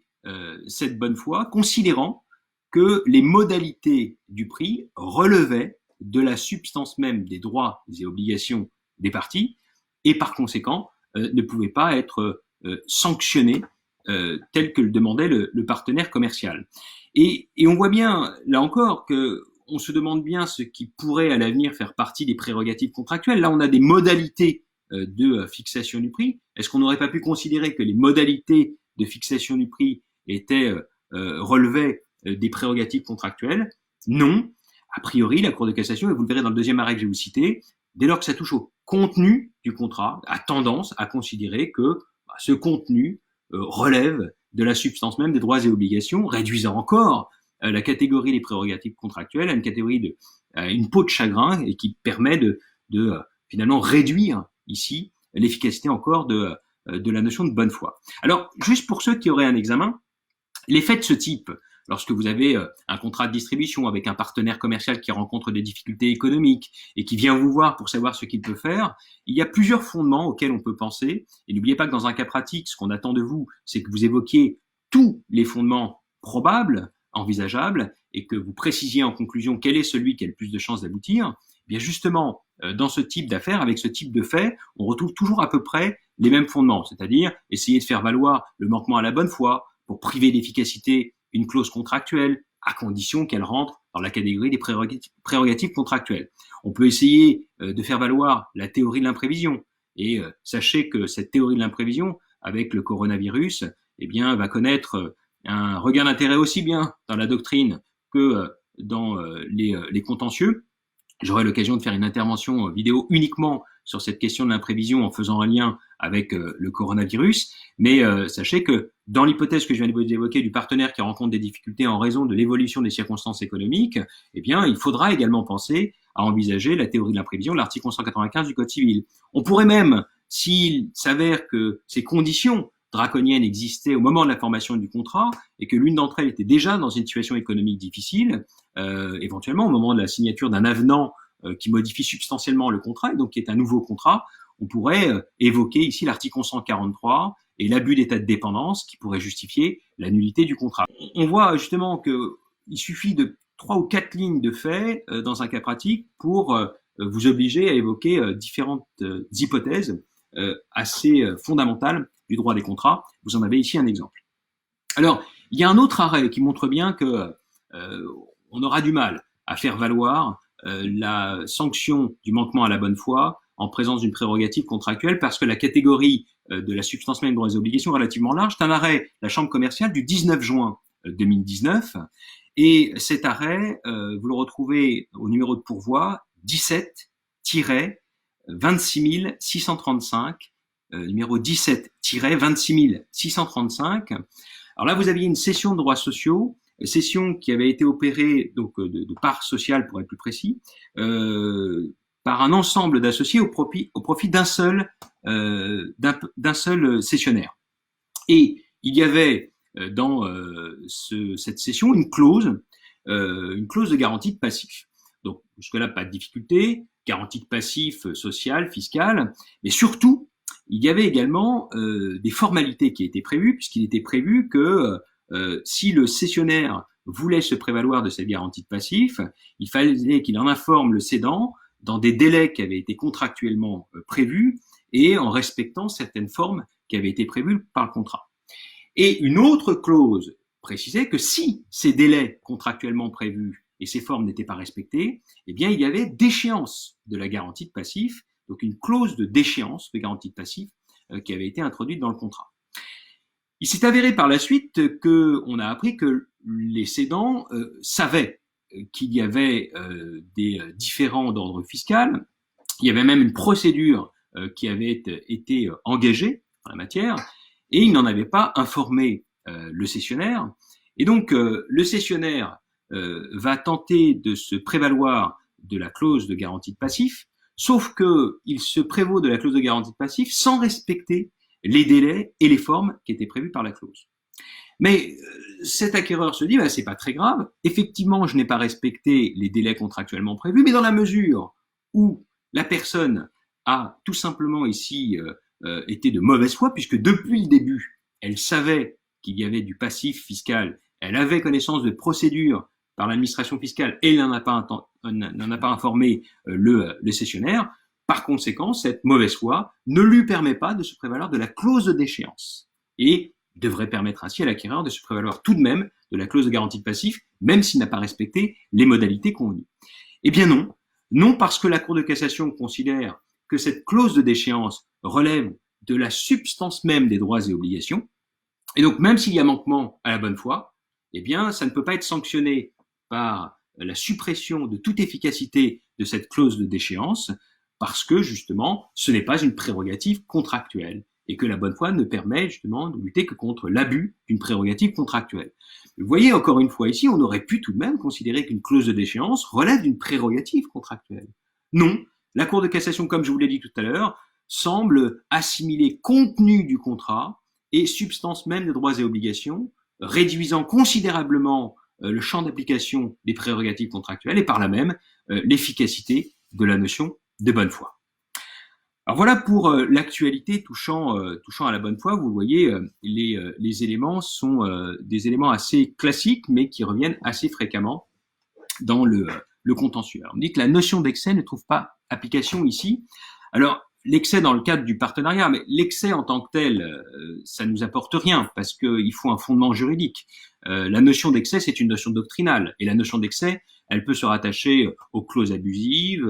cette bonne foi, considérant que les modalités du prix relevaient de la substance même des droits et obligations des parties, et par conséquent ne pouvaient pas être sanctionnées tel que le demandait le partenaire commercial. Et on voit bien, là encore, que on se demande bien ce qui pourrait à l'avenir faire partie des prérogatives contractuelles. Là, on a des modalités de fixation du prix. Est-ce qu'on n'aurait pas pu considérer que les modalités de fixation du prix étaient relevaient des prérogatives contractuelles? Non. A priori, la Cour de cassation, et vous le verrez dans le deuxième arrêt que je vais vous citer, dès lors que ça touche au contenu du contrat, a tendance à considérer que ce contenu relève de la substance même des droits et obligations, réduisant encore la catégorie des prérogatives contractuelles à une catégorie une peau de chagrin, et qui permet de finalement réduire ici l'efficacité encore de la notion de bonne foi. Alors, juste pour ceux qui auraient un examen, les faits de ce type, lorsque vous avez un contrat de distribution avec un partenaire commercial qui rencontre des difficultés économiques et qui vient vous voir pour savoir ce qu'il peut faire, il y a plusieurs fondements auxquels on peut penser. Et n'oubliez pas que dans un cas pratique, ce qu'on attend de vous, c'est que vous évoquiez tous les fondements probables, envisageables, et que vous précisiez en conclusion quel est celui qui a le plus de chances d'aboutir. Eh bien justement, dans ce type d'affaires, avec ce type de fait, on retrouve toujours à peu près les mêmes fondements, c'est-à-dire essayer de faire valoir le manquement à la bonne foi pour priver d'efficacité une clause contractuelle, à condition qu'elle rentre dans la catégorie des prérogatives contractuelles. On peut essayer de faire valoir la théorie de l'imprévision, et sachez que cette théorie de l'imprévision, avec le coronavirus, eh bien, va connaître un regain d'intérêt aussi bien dans la doctrine que dans les contentieux. J'aurai l'occasion de faire une intervention vidéo uniquement sur cette question de l'imprévision en faisant un lien avec le coronavirus, mais sachez que dans l'hypothèse que je viens de vous évoquer du partenaire qui rencontre des difficultés en raison de l'évolution des circonstances économiques, eh bien, il faudra également penser à envisager la théorie de l'imprévision, l'article 195 du Code civil. On pourrait même, s'il s'avère que ces conditions draconiennes existaient au moment de la formation du contrat et que l'une d'entre elles était déjà dans une situation économique difficile, éventuellement au moment de la signature d'un avenant qui modifie substantiellement le contrat, et donc qui est un nouveau contrat, on pourrait évoquer ici l'article 143 et l'abus d'état de dépendance qui pourrait justifier la nullité du contrat. On voit justement qu'il suffit de 3 ou 4 lignes de fait dans un cas pratique pour vous obliger à évoquer différentes hypothèses assez fondamentales du droit des contrats. Vous en avez ici un exemple. Alors, il y a un autre arrêt qui montre bien que on aura du mal à faire valoir la sanction du manquement à la bonne foi en présence d'une prérogative contractuelle, parce que la catégorie de la substance même des droits et obligations est relativement large. C'est un arrêt de la Chambre commerciale du 19 juin 2019, et cet arrêt, vous le retrouvez au numéro de pourvoi 17-26635, numéro 17-26635. Alors là, vous aviez une cession de droits sociaux, cession qui avait été opérée donc de parts sociales pour être plus précis, par un ensemble d'associés au profit d'un seul cessionnaire. Et il y avait dans cette cession une clause de garantie de passif. Donc jusque-là, pas de difficulté, garantie de passif social, fiscal, mais surtout, il y avait également des formalités qui étaient prévues, puisqu'il était prévu que si le cessionnaire voulait se prévaloir de cette garantie de passif, il fallait qu'il en informe le cédant dans des délais qui avaient été contractuellement prévus et en respectant certaines formes qui avaient été prévues par le contrat. Et une autre clause précisait que si ces délais contractuellement prévus et ces formes n'étaient pas respectées, eh bien il y avait déchéance de la garantie de passif, donc une clause de déchéance de garantie de passif qui avait été introduite dans le contrat. Il s'est avéré par la suite que on a appris que les cédants savaient qu'il y avait des différends d'ordre fiscal. Il y avait même une procédure qui avait été engagée en la matière, et ils n'en avaient pas informé le cessionnaire. Et donc, le cessionnaire va tenter de se prévaloir de la clause de garantie de passif, sauf qu'il se prévaut de la clause de garantie de passif sans respecter les délais et les formes qui étaient prévus par la clause. Mais cet acquéreur se dit, bah, c'est pas très grave, effectivement, je n'ai pas respecté les délais contractuellement prévus, mais dans la mesure où la personne a tout simplement ici été de mauvaise foi, puisque depuis le début, elle savait qu'il y avait du passif fiscal, elle avait connaissance de procédures par l'administration fiscale et n'en a pas informé le cessionnaire. Par conséquent, cette mauvaise foi ne lui permet pas de se prévaloir de la clause de déchéance et devrait permettre ainsi à l'acquéreur de se prévaloir tout de même de la clause de garantie de passif, même s'il n'a pas respecté les modalités convenues. Eh bien non, non parce que la Cour de cassation considère que cette clause de déchéance relève de la substance même des droits et obligations, et donc même s'il y a manquement à la bonne foi, eh bien ça ne peut pas être sanctionné par la suppression de toute efficacité de cette clause de déchéance, parce que justement ce n'est pas une prérogative contractuelle et que la bonne foi ne permet justement de lutter que contre l'abus d'une prérogative contractuelle. Vous voyez, encore une fois ici, on aurait pu tout de même considérer qu'une clause de déchéance relève d'une prérogative contractuelle. Non, la Cour de cassation, comme je vous l'ai dit tout à l'heure, semble assimiler contenu du contrat et substance même des droits et obligations, réduisant considérablement le champ d'application des prérogatives contractuelles et par là même l'efficacité de la notion de bonne foi. Alors voilà pour l'actualité touchant à la bonne foi. Vous voyez, les éléments sont des éléments assez classiques, mais qui reviennent assez fréquemment dans le contentieux. Alors, on dit que la notion d'excès ne trouve pas application ici. Alors, l'excès dans le cadre du partenariat, mais l'excès en tant que tel, ça nous apporte rien, parce qu'il faut un fondement juridique. La notion d'excès, c'est une notion doctrinale, et la notion d'excès, elle peut se rattacher aux clauses abusives,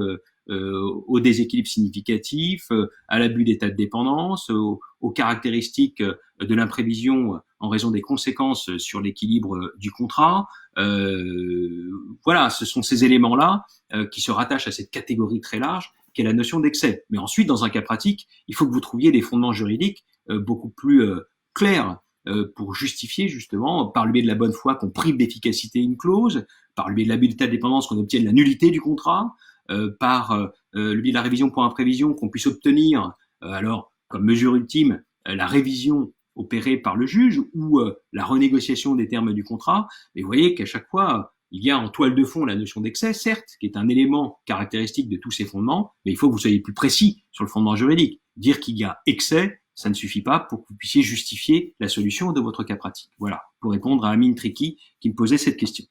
au déséquilibre significatif, à l'abus d'état de dépendance, aux caractéristiques de l'imprévision en raison des conséquences sur l'équilibre du contrat. Voilà, ce sont ces éléments-là qui se rattachent à cette catégorie très large qu'est la notion d'excès. Mais ensuite, dans un cas pratique, il faut que vous trouviez des fondements juridiques beaucoup plus clairs pour justifier justement, par le biais de la bonne foi, qu'on prive d'efficacité une clause, par le biais de l'abus d'état de dépendance, qu'on obtienne la nullité du contrat, par le biais de la révision pour imprévision, qu'on puisse obtenir, alors comme mesure ultime, la révision opérée par le juge ou la renégociation des termes du contrat. Et vous voyez qu'à chaque fois, il y a en toile de fond la notion d'excès, certes, qui est un élément caractéristique de tous ces fondements, mais il faut que vous soyez plus précis sur le fondement juridique. Dire qu'il y a excès, ça ne suffit pas pour que vous puissiez justifier la solution de votre cas pratique. Voilà, pour répondre à Amine Triki qui me posait cette question.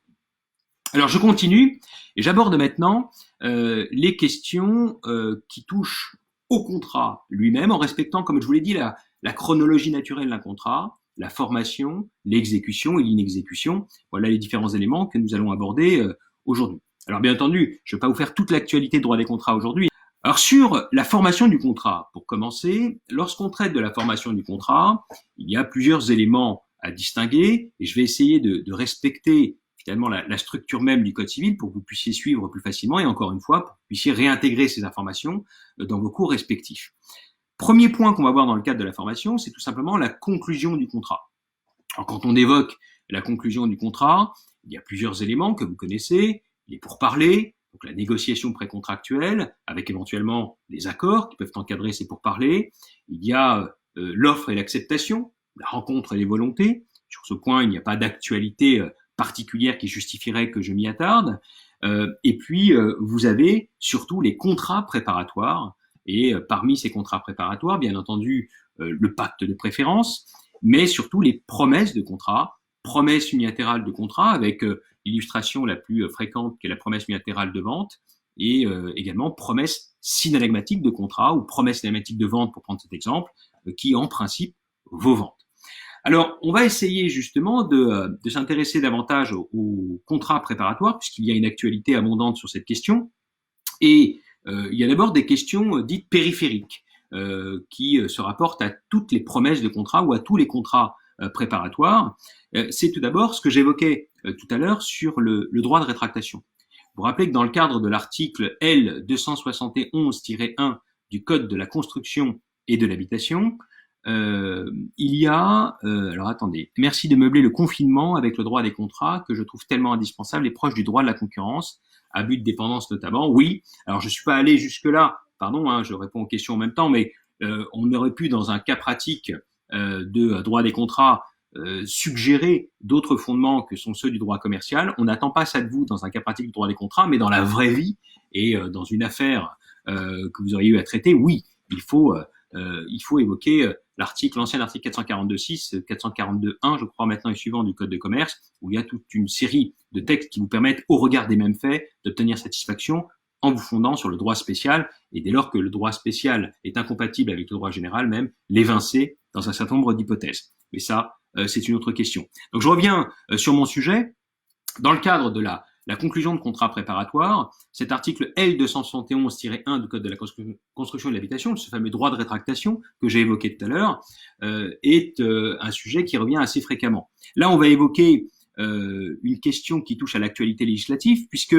Alors je continue et j'aborde maintenant les questions qui touchent au contrat lui-même en respectant, comme je vous l'ai dit, la chronologie naturelle d'un contrat, la formation, l'exécution et l'inexécution. Voilà les différents éléments que nous allons aborder aujourd'hui. Alors bien entendu, je ne vais pas vous faire toute l'actualité de droit des contrats aujourd'hui. Alors sur la formation du contrat, pour commencer, lorsqu'on traite de la formation du contrat, il y a plusieurs éléments à distinguer et je vais essayer de respecter finalement la structure même du Code civil pour que vous puissiez suivre plus facilement et encore une fois, pour que vous puissiez réintégrer ces informations dans vos cours respectifs. Premier point qu'on va voir dans le cadre de la formation, c'est tout simplement la conclusion du contrat. Alors quand on évoque la conclusion du contrat, il y a plusieurs éléments que vous connaissez, les pourparlers, donc la négociation précontractuelle, avec éventuellement des accords qui peuvent encadrer ces pourparlers. Il y a l'offre et l'acceptation, la rencontre et les volontés. Sur ce point, il n'y a pas d'actualité particulière qui justifierait que je m'y attarde. Et puis, vous avez surtout les contrats préparatoires. Et parmi ces contrats préparatoires, bien entendu, le pacte de préférence, mais surtout les promesses de contrat, promesses unilatérales de contrat, avec l'illustration la plus fréquente qui est la promesse unilatérale de vente, et également promesses synalagmatiques de contrat ou promesses synalagmatiques de vente, pour prendre cet exemple, qui en principe vaut vente. Alors, on va essayer justement de s'intéresser davantage aux contrats préparatoires, puisqu'il y a une actualité abondante sur cette question. Et il y a d'abord des questions dites périphériques, qui se rapportent à toutes les promesses de contrat ou à tous les contrats préparatoire, c'est tout d'abord ce que j'évoquais tout à l'heure sur le droit de rétractation. Vous vous rappelez que dans le cadre de l'article L 271-1 du Code de la construction et de l'habitation, il y a, alors attendez, merci de meubler le confinement avec le droit des contrats que je trouve tellement indispensable et proche du droit de la concurrence, à but de dépendance notamment. Oui, alors je suis pas allé jusque-là, pardon, hein, je réponds aux questions en même temps, mais on aurait pu, dans un cas pratique de droit des contrats, suggérer d'autres fondements que sont ceux du droit commercial. On n'attend pas ça de vous dans un cas pratique du droit des contrats, mais dans la vraie vie et dans une affaire que vous auriez eu à traiter, oui, il faut évoquer l'ancien article 442.6, 442.1, je crois maintenant et suivant du Code de commerce, où il y a toute une série de textes qui vous permettent, au regard des mêmes faits, d'obtenir satisfaction en vous fondant sur le droit spécial, et dès lors que le droit spécial est incompatible avec le droit général même, l'évincer dans un certain nombre d'hypothèses. Mais ça, c'est une autre question. Donc je reviens sur mon sujet. Dans le cadre de la conclusion de contrat préparatoire, cet article L271-1 du Code de la construction et de l'habitation, ce fameux droit de rétractation que j'ai évoqué tout à l'heure, est un sujet qui revient assez fréquemment. Là, on va évoquer une question qui touche à l'actualité législative, puisque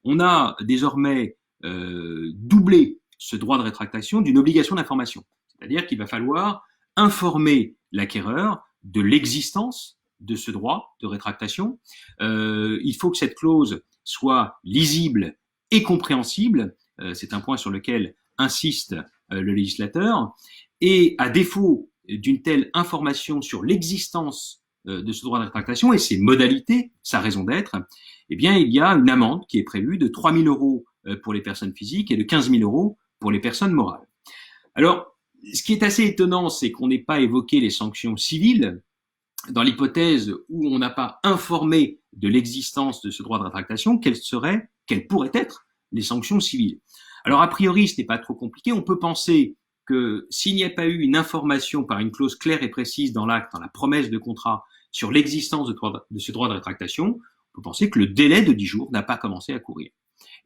on a désormais doublé ce droit de rétractation d'une obligation d'information. C'est-à-dire qu'il va falloir informer l'acquéreur de l'existence de ce droit de rétractation. Il faut que cette clause soit lisible et compréhensible. C'est un point sur lequel insiste le législateur. Et à défaut d'une telle information sur l'existence de ce droit de rétractation et ses modalités, sa raison d'être, eh bien, il y a une amende qui est prévue de 3 000 € pour les personnes physiques et de 15 000 € pour les personnes morales. Alors, ce qui est assez étonnant, c'est qu'on n'ait pas évoqué les sanctions civiles dans l'hypothèse où on n'a pas informé de l'existence de ce droit de rétractation. Quelles pourraient être les sanctions civiles? Alors, a priori, ce n'est pas trop compliqué. On peut penser que s'il n'y a pas eu une information par une clause claire et précise dans l'acte, dans la promesse de contrat, sur l'existence de ce droit de rétractation, on peut penser que le délai de 10 jours n'a pas commencé à courir.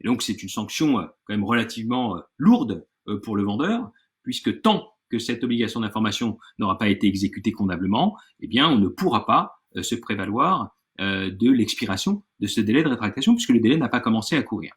Et donc, c'est une sanction quand même relativement lourde pour le vendeur, puisque tant que cette obligation d'information n'aura pas été exécutée convenablement, eh bien, on ne pourra pas se prévaloir de l'expiration de ce délai de rétractation, puisque le délai n'a pas commencé à courir.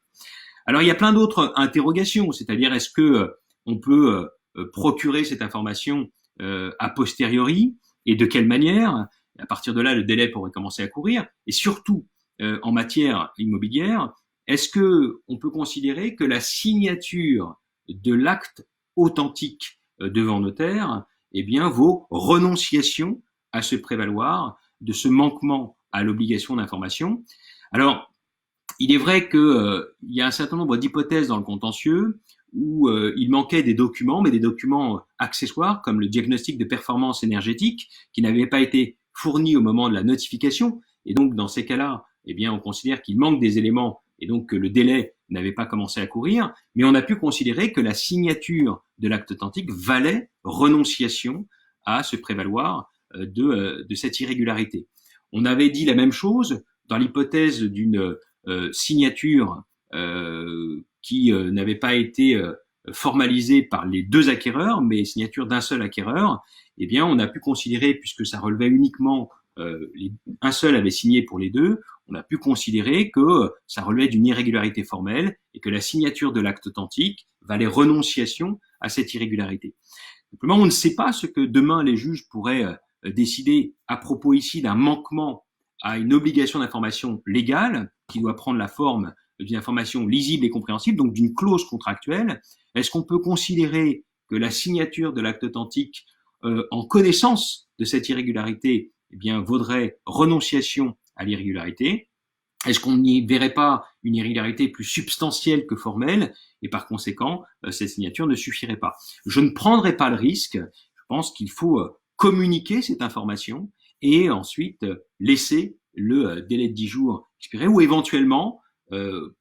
Alors, il y a plein d'autres interrogations, c'est-à-dire est-ce que on peut procurer cette information a posteriori, et de quelle manière? À partir de là, le délai pourrait commencer à courir, et surtout, en matière immobilière, est-ce que on peut considérer que la signature de l'acte authentique devant notaire, eh bien, vaut renonciation à se prévaloir de ce manquement à l'obligation d'information? Alors, il est vrai que il y a un certain nombre d'hypothèses dans le contentieux où il manquait des documents, mais des documents accessoires, comme le diagnostic de performance énergétique, qui n'avait pas été fourni au moment de la notification. Et donc, dans ces cas-là, eh bien, on considère qu'il manque des éléments et donc que le délai n'avait pas commencé à courir, mais on a pu considérer que la signature de l'acte authentique valait renonciation à se prévaloir de cette irrégularité. On avait dit la même chose dans l'hypothèse d'une signature qui n'avait pas été formalisée par les deux acquéreurs, mais signature d'un seul acquéreur. Eh bien, on a pu considérer, puisque ça relevait uniquement un seul avait signé pour les deux, on a pu considérer que ça relevait d'une irrégularité formelle et que la signature de l'acte authentique valait renonciation à cette irrégularité. Simplement, on ne sait pas ce que demain les juges pourraient décider à propos ici d'un manquement à une obligation d'information légale qui doit prendre la forme d'une information lisible et compréhensible, donc d'une clause contractuelle. Est-ce qu'on peut considérer que la signature de l'acte authentique en connaissance de cette irrégularité, eh bien, vaudrait renonciation à l'irrégularité? Est-ce qu'on n'y verrait pas une irrégularité plus substantielle que formelle et par conséquent, cette signature ne suffirait pas? Je ne prendrai pas le risque. Je pense qu'il faut communiquer cette information et ensuite laisser le délai de 10 jours expirer ou éventuellement,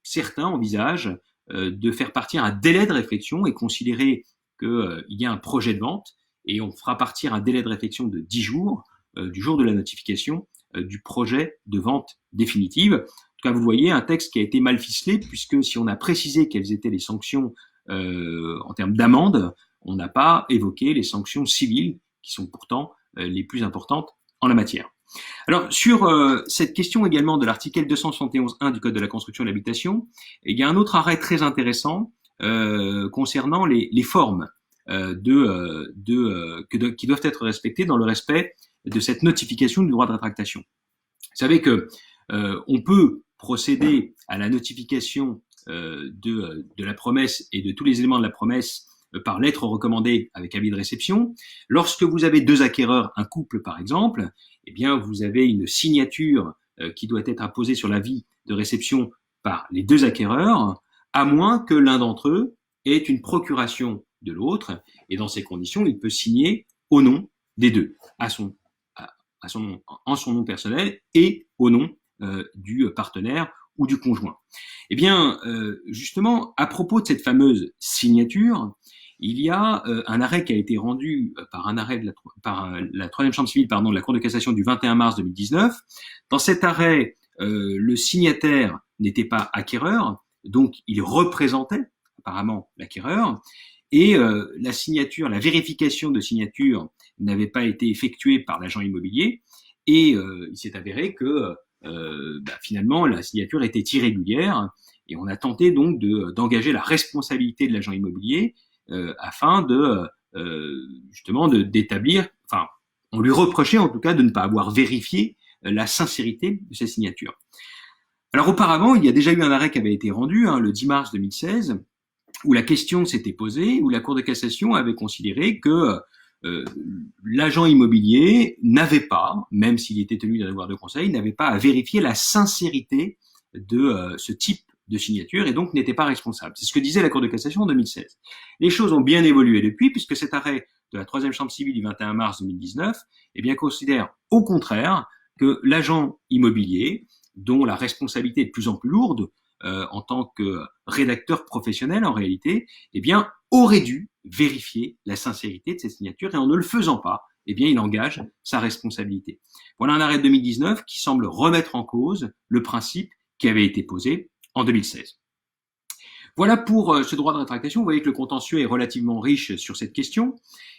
certains envisagent de faire partir un délai de réflexion et considérer qu'il y a un projet de vente et on fera partir un délai de réflexion de 10 jours du jour de la notification du projet de vente définitive. En tout cas, vous voyez, un texte qui a été mal ficelé, puisque si on a précisé quelles étaient les sanctions en termes d'amende, on n'a pas évoqué les sanctions civiles, qui sont pourtant les plus importantes en la matière. Alors, sur cette question également de l'article 271.1 du Code de la construction et de l'habitation, il y a un autre arrêt très intéressant concernant les formes qui doivent être respectées dans le respect de cette notification du droit de rétractation. Vous savez que on peut procéder à la notification de la promesse et de tous les éléments de la promesse par lettre recommandée avec avis de réception. Lorsque vous avez deux acquéreurs, un couple par exemple, eh bien vous avez une signature qui doit être apposée sur l'avis de réception par les deux acquéreurs, à moins que l'un d'entre eux ait une procuration de l'autre, et dans ces conditions, il peut signer au nom des deux, en son nom personnel et au nom du partenaire ou du conjoint. Eh bien, justement, à propos de cette fameuse signature, il y a un arrêt qui a été rendu par la troisième chambre civile de la Cour de cassation du 21 mars 2019. Dans cet arrêt, le signataire n'était pas acquéreur, donc il représentait apparemment l'acquéreur, et la vérification de signature n'avait pas été effectuée par l'agent immobilier, et il s'est avéré que finalement la signature était irrégulière, et on a tenté donc d'engager la responsabilité de l'agent immobilier afin d'établir, on lui reprochait en tout cas de ne pas avoir vérifié la sincérité de ces signatures. Alors auparavant, il y a déjà eu un arrêt qui avait été rendu, le 10 mars 2016, où la question s'était posée, où la Cour de cassation avait considéré que l'agent immobilier n'avait pas, même s'il était tenu d'un devoir de conseil, n'avait pas à vérifier la sincérité de ce type de signature et donc n'était pas responsable. C'est ce que disait la Cour de cassation en 2016. Les choses ont bien évolué depuis, puisque cet arrêt de la troisième chambre civile du 21 mars 2019 considère au contraire que l'agent immobilier, dont la responsabilité est de plus en plus lourde, en tant que rédacteur professionnel en réalité, aurait dû vérifier la sincérité de ces signatures, et en ne le faisant pas, il engage sa responsabilité. Voilà un arrêt de 2019 qui semble remettre en cause le principe qui avait été posé en 2016. Voilà pour ce droit de rétractation. Vous voyez que le contentieux est relativement riche sur cette question.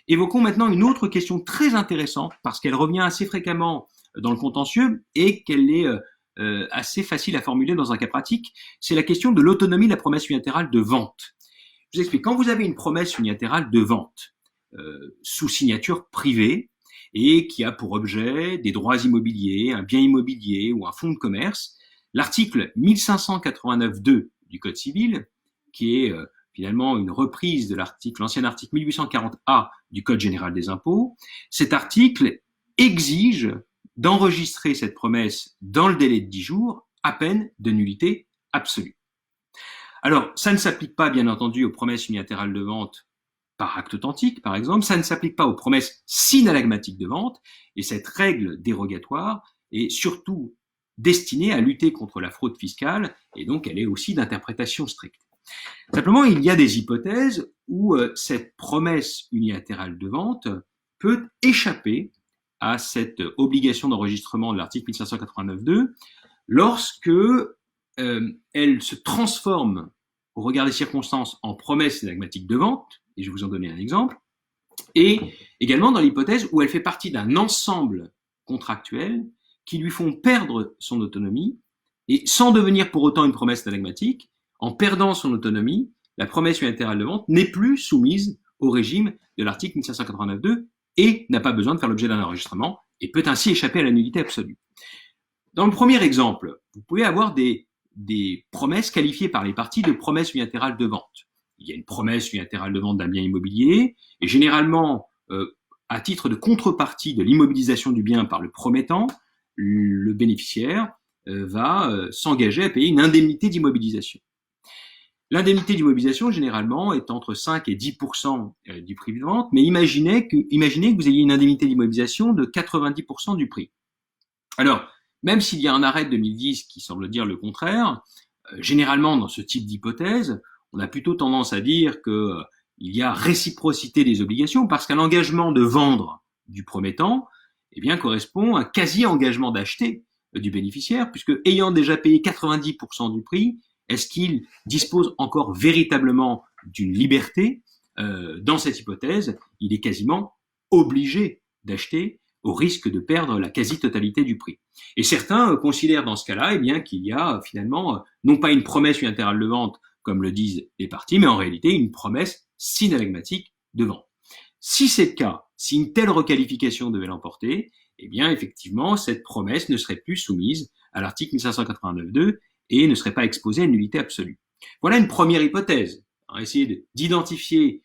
Évoquons maintenant une autre question très intéressante, parce qu'elle revient assez fréquemment dans le contentieux et qu'elle est assez facile à formuler dans un cas pratique. C'est la question de l'autonomie de la promesse unilatérale de vente. Je vous explique. Quand vous avez une promesse unilatérale de vente sous signature privée et qui a pour objet des droits immobiliers, un bien immobilier ou un fonds de commerce, l'article 1589.2 du Code civil, qui est finalement une reprise de l'ancien article 1840A du Code général des impôts, cet article exige d'enregistrer cette promesse dans le délai de 10 jours, à peine de nullité absolue. Alors, ça ne s'applique pas, bien entendu, aux promesses unilatérales de vente par acte authentique, par exemple, ça ne s'applique pas aux promesses synalagmatiques de vente, et cette règle dérogatoire est surtout destinée à lutter contre la fraude fiscale, et donc elle est aussi d'interprétation stricte. Simplement, il y a des hypothèses où cette promesse unilatérale de vente peut échapper à cette obligation d'enregistrement de l'article 1589.2 lorsque elle se transforme au regard des circonstances en promesse synalagmatique de vente, et je vais vous en donner un exemple, et également dans l'hypothèse où elle fait partie d'un ensemble contractuel qui lui font perdre son autonomie, et sans devenir pour autant une promesse synalagmatique, en perdant son autonomie, la promesse unilatérale de vente n'est plus soumise au régime de l'article 1589.2 et n'a pas besoin de faire l'objet d'un enregistrement et peut ainsi échapper à la nullité absolue. Dans le premier exemple, vous pouvez avoir des promesses qualifiées par les parties de promesses unilatérales de vente. Il y a une promesse unilatérale de vente d'un bien immobilier, et généralement, à titre de contrepartie de l'immobilisation du bien par le promettant, le bénéficiaire va s'engager à payer une indemnité d'immobilisation. L'indemnité d'immobilisation, généralement, est entre 5 et 10% du prix de vente, mais imaginez que vous ayez une indemnité d'immobilisation de 90% du prix. Alors, même s'il y a un arrêt de 2010 qui semble dire le contraire, généralement, dans ce type d'hypothèse, on a plutôt tendance à dire qu'il y a réciprocité des obligations, parce qu'un engagement de vendre du promettant correspond à un quasi-engagement d'acheter du bénéficiaire, puisque ayant déjà payé 90% du prix, est-ce qu'il dispose encore véritablement d'une liberté ? Dans cette hypothèse, il est quasiment obligé d'acheter au risque de perdre la quasi-totalité du prix. Et certains considèrent dans ce cas-là, eh bien, qu'il y a finalement non pas une promesse unilatérale de vente, comme le disent les parties, mais en réalité une promesse synalagmatique de vente. Si c'est le cas, si une telle requalification devait l'emporter, eh bien, effectivement, cette promesse ne serait plus soumise à l'article 1589.2 et ne serait pas exposée à une nullité absolue. Voilà une première hypothèse. On va essayer d'identifier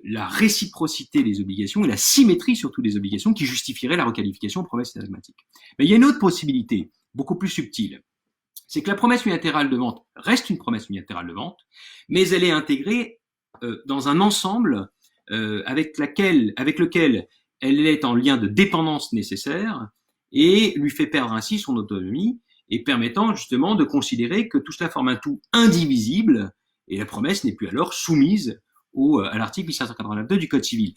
la réciprocité des obligations et la symétrie surtout des obligations qui justifieraient la requalification en promesse synalagmatique. Mais il y a une autre possibilité, beaucoup plus subtile. C'est que la promesse unilatérale de vente reste une promesse unilatérale de vente, mais elle est intégrée dans un ensemble avec lequel elle est en lien de dépendance nécessaire et lui fait perdre ainsi son autonomie et permettant justement de considérer que tout cela forme un tout indivisible et la promesse n'est plus alors soumise à l'article 1589.2 du Code civil.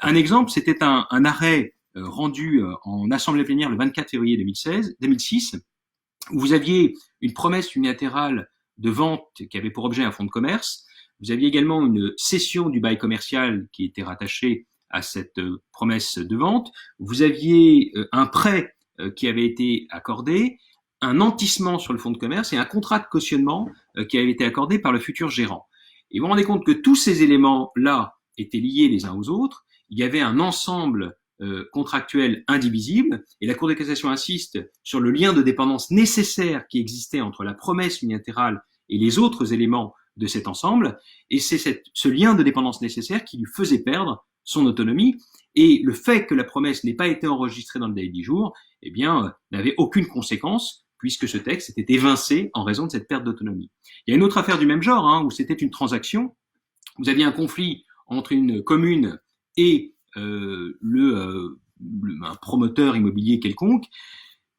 Un exemple, c'était un arrêt rendu en assemblée plénière le 24 février 2006, où vous aviez une promesse unilatérale de vente qui avait pour objet un fonds de commerce. Vous aviez également une cession du bail commercial qui était rattachée à cette promesse de vente. Vous aviez un prêt qui avait été accordé, un nantissement sur le fonds de commerce et un contrat de cautionnement qui avait été accordé par le futur gérant. Et vous vous rendez compte que tous ces éléments-là étaient liés les uns aux autres. Il y avait un ensemble contractuel indivisible, et la Cour de cassation insiste sur le lien de dépendance nécessaire qui existait entre la promesse unilatérale et les autres éléments de cet ensemble, et c'est ce lien de dépendance nécessaire qui lui faisait perdre son autonomie, et le fait que la promesse n'ait pas été enregistrée dans le délai de 10 jours, eh bien, n'avait aucune conséquence, puisque ce texte était évincé en raison de cette perte d'autonomie. Il y a une autre affaire du même genre, où c'était une transaction, vous aviez un conflit entre une commune et un promoteur immobilier quelconque,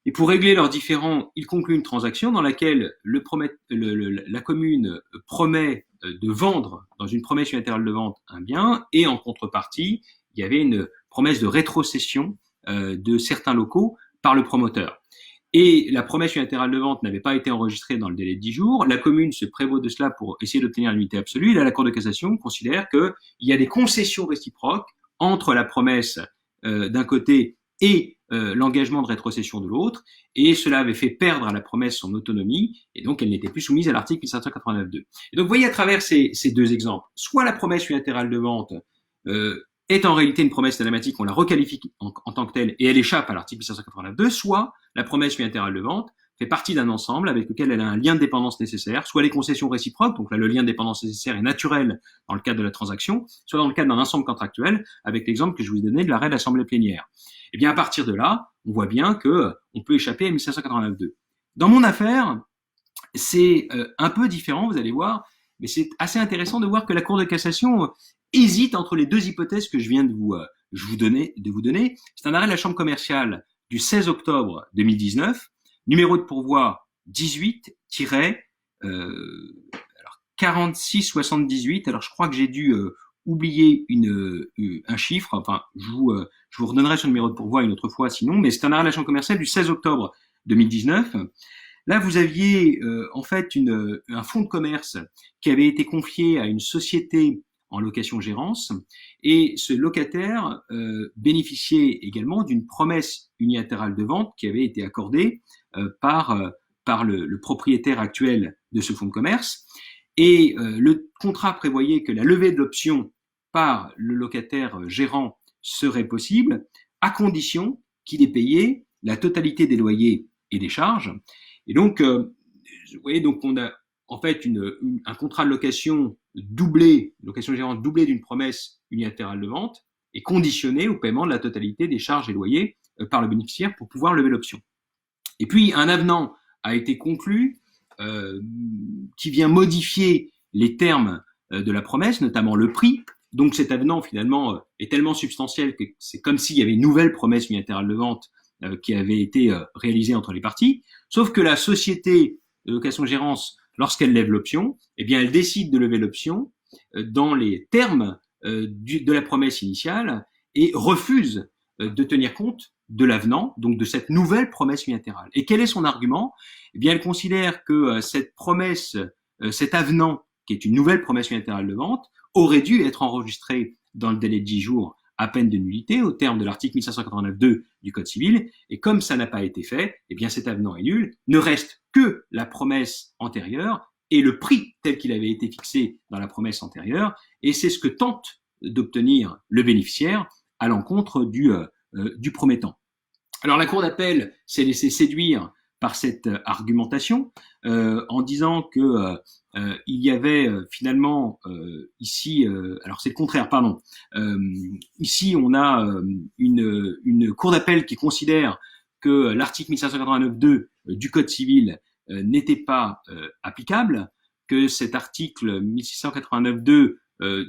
et pour régler leurs différends, ils concluent une transaction dans laquelle la commune promet de vendre, dans une promesse unilatérale de vente, un bien, et en contrepartie, il y avait une promesse de rétrocession de certains locaux par le promoteur. Et la promesse unilatérale de vente n'avait pas été enregistrée dans le délai de 10 jours. La commune se prévaut de cela pour essayer d'obtenir l'unité absolue. Et là, la Cour de cassation considère qu'il y a des concessions réciproques entre la promesse d'un côté et l'engagement de rétrocession de l'autre, et cela avait fait perdre à la promesse son autonomie, et donc elle n'était plus soumise à l'article 1589.2. Et donc vous voyez à travers ces deux exemples, soit la promesse unilatérale de vente est en réalité une promesse synalagmatique, on la requalifie en tant que telle, et elle échappe à l'article 1589.2, soit la promesse unilatérale de vente fait partie d'un ensemble avec lequel elle a un lien de dépendance nécessaire, soit les concessions réciproques, donc là le lien de dépendance nécessaire est naturel dans le cadre de la transaction, soit dans le cadre d'un ensemble contractuel, avec l'exemple que je vous ai donné de l'arrêt de l'assemblée plénière. Et bien à partir de là, on voit bien que on peut échapper à 1589.2. Dans mon affaire, c'est un peu différent, vous allez voir, mais c'est assez intéressant de voir que la Cour de cassation hésite entre les deux hypothèses que je viens de vous donner. C'est un arrêt de la Chambre commerciale du 16 octobre 2019, numéro de pourvoi 18-4678. Alors je crois que j'ai dû oublier un chiffre. Enfin, je vous redonnerai ce numéro de pourvoi une autre fois sinon. Mais c'est un arrêt de la Chambre commerciale du 16 octobre 2019. Là, vous aviez en fait un fonds de commerce qui avait été confié à une société en location-gérance, et ce locataire bénéficiait également d'une promesse unilatérale de vente qui avait été accordée par le propriétaire actuel de ce fonds de commerce, et le contrat prévoyait que la levée de l'option par le locataire gérant serait possible, à condition qu'il ait payé la totalité des loyers et des charges. Et donc, vous voyez, donc on a en fait un contrat de location gérante doublé d'une promesse unilatérale de vente et conditionné au paiement de la totalité des charges et loyers par le bénéficiaire pour pouvoir lever l'option. Et puis, un avenant a été conclu qui vient modifier les termes de la promesse, notamment le prix. Donc, cet avenant, finalement, est tellement substantiel que c'est comme s'il y avait une nouvelle promesse unilatérale de vente qui avait été réalisée entre les parties. Sauf que la société de location-gérance, lorsqu'elle lève l'option, eh bien, elle décide de lever l'option dans les termes de la promesse initiale et refuse de tenir compte de l'avenant, donc de cette nouvelle promesse unilatérale. Et quel est son argument? Eh bien, elle considère que cette promesse, cet avenant, qui est une nouvelle promesse unilatérale de vente, aurait dû être enregistré dans le délai de 10 jours à peine de nullité au terme de l'article 1589.2 du Code civil, et comme ça n'a pas été fait, eh bien cet avenant est nul, ne reste que la promesse antérieure et le prix tel qu'il avait été fixé dans la promesse antérieure, et c'est ce que tente d'obtenir le bénéficiaire à l'encontre du promettant. Alors la Cour d'appel s'est laissée séduire par cette argumentation en disant que il y avait finalement ici, alors c'est le contraire, pardon. Ici on a une Cour d'appel qui considère que l'article 1589.2 du Code civil n'était pas applicable, que cet article 1689.2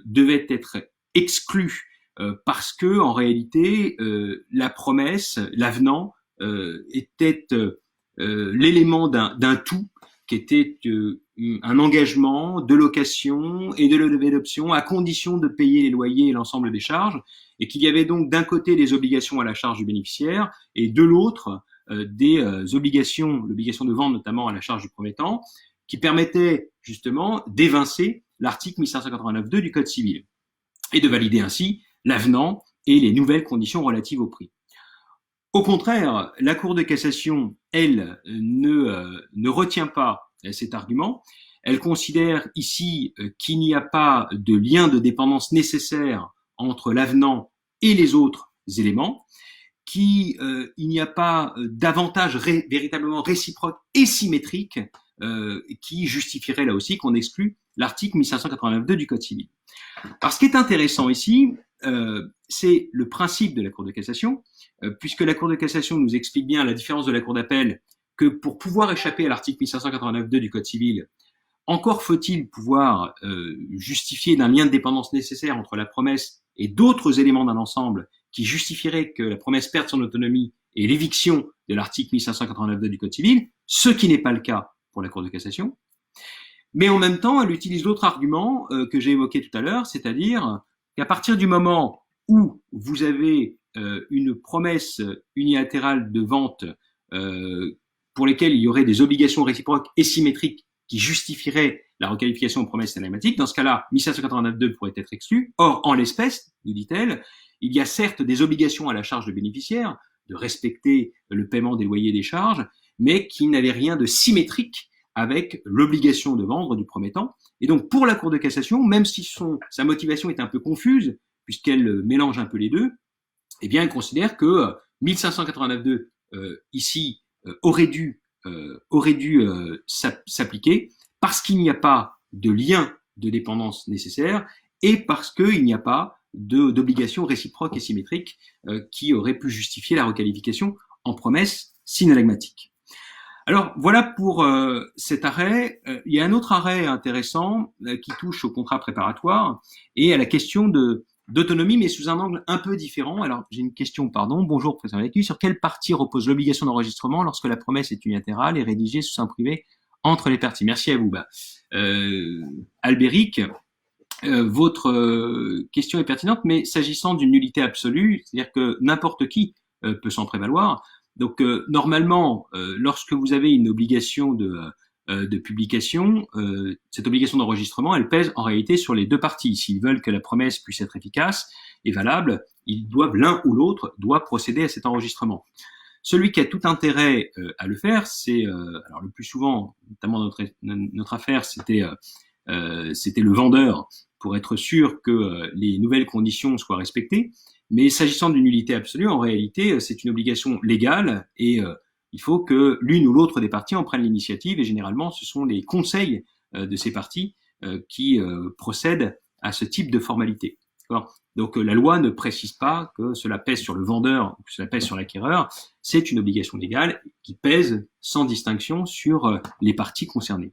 devait être exclu parce que en réalité la promesse, l'avenant était l'élément d'un tout qui était un engagement de location et de levée d'option à condition de payer les loyers et l'ensemble des charges, et qu'il y avait donc d'un côté des obligations à la charge du bénéficiaire et de l'autre des obligations, l'obligation de vente notamment à la charge du promettant, qui permettaient justement d'évincer l'article 1589.2 du Code civil et de valider ainsi l'avenant et les nouvelles conditions relatives au prix. Au contraire, la Cour de cassation, elle, ne retient pas cet argument. Elle considère ici qu'il n'y a pas de lien de dépendance nécessaire entre l'avenant et les autres éléments, qu'il n'y a pas d'avantage véritablement réciproque et symétrique qui justifierait là aussi qu'on exclue l'article 1589.2 du Code civil. Alors, ce qui est intéressant ici, c'est le principe de la Cour de cassation, puisque la Cour de cassation nous explique bien, à la différence de la Cour d'appel, que pour pouvoir échapper à l'article 1589.2 du Code civil, encore faut-il pouvoir justifier d'un lien de dépendance nécessaire entre la promesse et d'autres éléments d'un ensemble qui justifieraient que la promesse perde son autonomie et l'éviction de l'article 1589.2 du Code civil, ce qui n'est pas le cas pour la Cour de cassation. Mais en même temps, elle utilise l'autre argument que j'ai évoqué tout à l'heure, c'est-à-dire qu'à partir du moment où vous avez une promesse unilatérale de vente pour lesquelles il y aurait des obligations réciproques et symétriques qui justifieraient la requalification en promesse énigmatique, dans ce cas-là, 1589.2 pourrait être exclu. Or, en l'espèce, nous dit-elle, il y a certes des obligations à la charge de bénéficiaire, de respecter le paiement des loyers et des charges, mais qui n'avaient rien de symétrique avec l'obligation de vendre du promettant. Et donc, pour la Cour de cassation, même si sa motivation est un peu confuse, puisqu'elle mélange un peu les deux, eh bien, elle considère que 1589.2 ici aurait dû s'appliquer parce qu'il n'y a pas de lien de dépendance nécessaire et parce qu'il n'y a pas d'obligation réciproque et symétrique qui aurait pu justifier la requalification en promesse synalagmatique. Alors voilà pour cet arrêt. Il y a un autre arrêt intéressant qui touche au contrat préparatoire et à la question d'autonomie, mais sous un angle un peu différent. Alors j'ai une question, bonjour professeur Vécu, sur quelle partie repose l'obligation d'enregistrement lorsque la promesse est unilatérale et rédigée sous un privé entre les parties? Merci à vous. Albéric, votre question est pertinente, mais s'agissant d'une nullité absolue, c'est-à-dire que n'importe qui peut s'en prévaloir. Donc normalement, lorsque vous avez une obligation de publication, cette obligation d'enregistrement, elle pèse en réalité sur les deux parties. S'ils veulent que la promesse puisse être efficace et valable, ils doivent, l'un ou l'autre, doit procéder à cet enregistrement. Celui qui a tout intérêt à le faire, c'est, alors le plus souvent, notamment notre affaire, c'était le vendeur, pour être sûr que les nouvelles conditions soient respectées. Mais s'agissant d'une nullité absolue, en réalité, c'est une obligation légale et il faut que l'une ou l'autre des parties en prenne l'initiative et généralement, ce sont les conseils de ces parties qui procèdent à ce type de formalité. Donc la loi ne précise pas que cela pèse sur le vendeur ou que cela pèse sur l'acquéreur, c'est une obligation légale qui pèse sans distinction sur les parties concernées.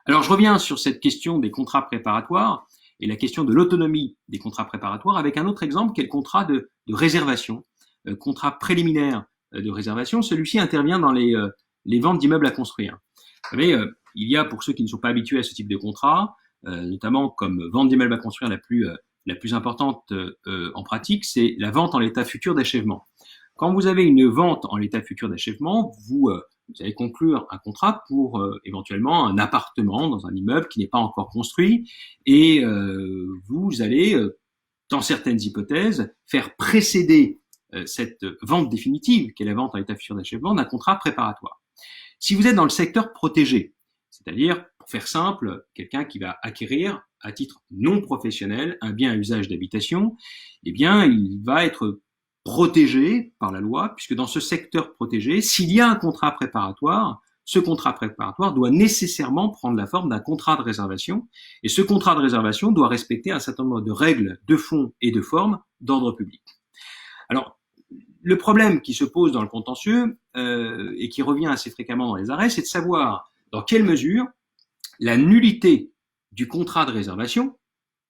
Alors je reviens sur cette question des contrats préparatoires et la question de l'autonomie des contrats préparatoires avec un autre exemple qui est le contrat de réservation, contrat préliminaire de réservation. Celui-ci intervient dans les ventes d'immeubles à construire. Vous savez, il y a, pour ceux qui ne sont pas habitués à ce type de contrat, notamment comme vente d'immeubles à construire la plus importante en pratique, c'est la vente en l'état futur d'achèvement. Quand vous avez une vente en l'état futur d'achèvement, vous allez conclure un contrat pour éventuellement un appartement dans un immeuble qui n'est pas encore construit et vous allez dans certaines hypothèses, faire précéder cette vente définitive, qui est la vente en état futur d'achèvement, d'un contrat préparatoire. Si vous êtes dans le secteur protégé, c'est-à-dire, pour faire simple, quelqu'un qui va acquérir à titre non professionnel un bien à usage d'habitation, eh bien, il va être protégé par la loi, puisque dans ce secteur protégé, s'il y a un contrat préparatoire, ce contrat préparatoire doit nécessairement prendre la forme d'un contrat de réservation, et ce contrat de réservation doit respecter un certain nombre de règles de fond et de forme d'ordre public. Alors, le problème qui se pose dans le contentieux, et qui revient assez fréquemment dans les arrêts, c'est de savoir dans quelle mesure la nullité du contrat de réservation,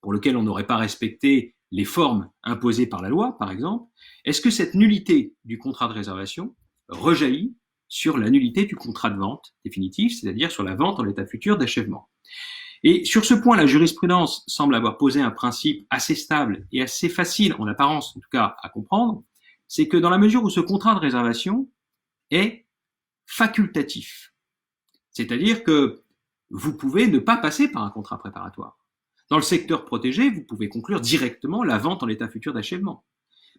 pour lequel on n'aurait pas respecté les formes imposées par la loi, par exemple, est-ce que cette nullité du contrat de réservation rejaillit sur la nullité du contrat de vente définitif, c'est-à-dire sur la vente en l'état futur d'achèvement. Et sur ce point, la jurisprudence semble avoir posé un principe assez stable et assez facile, en apparence en tout cas, à comprendre, c'est que dans la mesure où ce contrat de réservation est facultatif, c'est-à-dire que vous pouvez ne pas passer par un contrat préparatoire. Dans le secteur protégé, vous pouvez conclure directement la vente en l'état futur d'achèvement.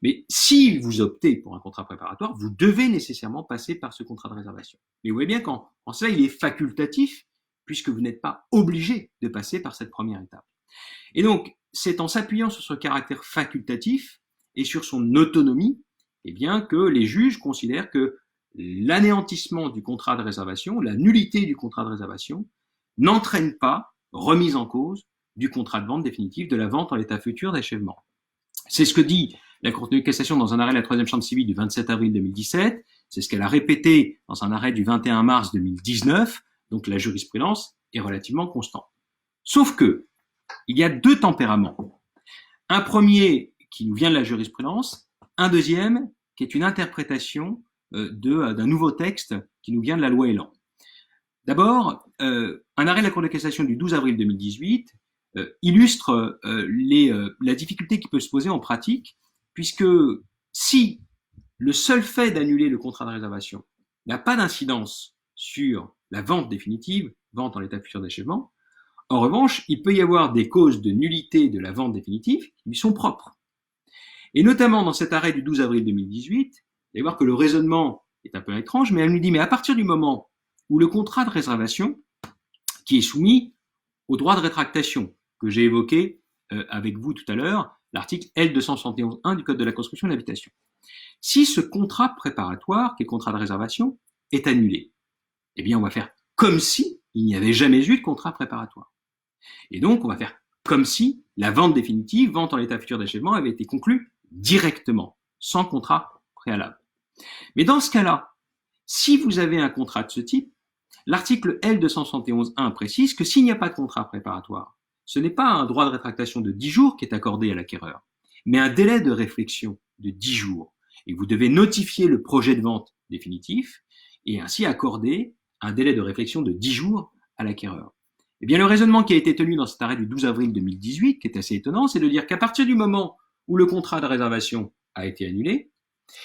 Mais si vous optez pour un contrat préparatoire, vous devez nécessairement passer par ce contrat de réservation. Mais vous voyez bien qu'en cela, il est facultatif, puisque vous n'êtes pas obligé de passer par cette première étape. Et donc, c'est en s'appuyant sur ce caractère facultatif et sur son autonomie, eh bien, que les juges considèrent que l'anéantissement du contrat de réservation, la nullité du contrat de réservation, n'entraîne pas remise en cause du contrat de vente définitif de la vente en l'état futur d'achèvement. C'est ce que dit la Cour de cassation dans un arrêt de la troisième chambre civile du 27 avril 2017, c'est ce qu'elle a répété dans un arrêt du 21 mars 2019, donc la jurisprudence est relativement constante. Sauf que, il y a deux tempéraments. Un premier qui nous vient de la jurisprudence, un deuxième qui est une interprétation d'un nouveau texte qui nous vient de la loi Elan. D'abord, un arrêt de la Cour de cassation du 12 avril 2018 illustre la difficulté qui peut se poser en pratique, puisque si le seul fait d'annuler le contrat de réservation n'a pas d'incidence sur la vente définitive, vente en l'état futur d'achèvement, en revanche, il peut y avoir des causes de nullité de la vente définitive qui lui sont propres. Et notamment dans cet arrêt du 12 avril 2018, vous allez voir que le raisonnement est un peu étrange, mais elle nous dit, mais à partir du moment où le contrat de réservation, qui est soumis au droit de rétractation, que j'ai évoqué avec vous tout à l'heure, l'article L271.1 du Code de la construction et de l'habitation. Si ce contrat préparatoire, qui est le contrat de réservation, est annulé, eh bien on va faire comme si il n'y avait jamais eu de contrat préparatoire. Et donc on va faire comme si la vente définitive, vente en l'état futur d'achèvement, avait été conclue directement, sans contrat préalable. Mais dans ce cas-là, si vous avez un contrat de ce type, l'article L271.1 précise que s'il n'y a pas de contrat préparatoire, ce n'est pas un droit de rétractation de 10 jours qui est accordé à l'acquéreur, mais un délai de réflexion de 10 jours. Et vous devez notifier le projet de vente définitif et ainsi accorder un délai de réflexion de 10 jours à l'acquéreur. Eh bien, le raisonnement qui a été tenu dans cet arrêt du 12 avril 2018, qui est assez étonnant, c'est de dire qu'à partir du moment où le contrat de réservation a été annulé,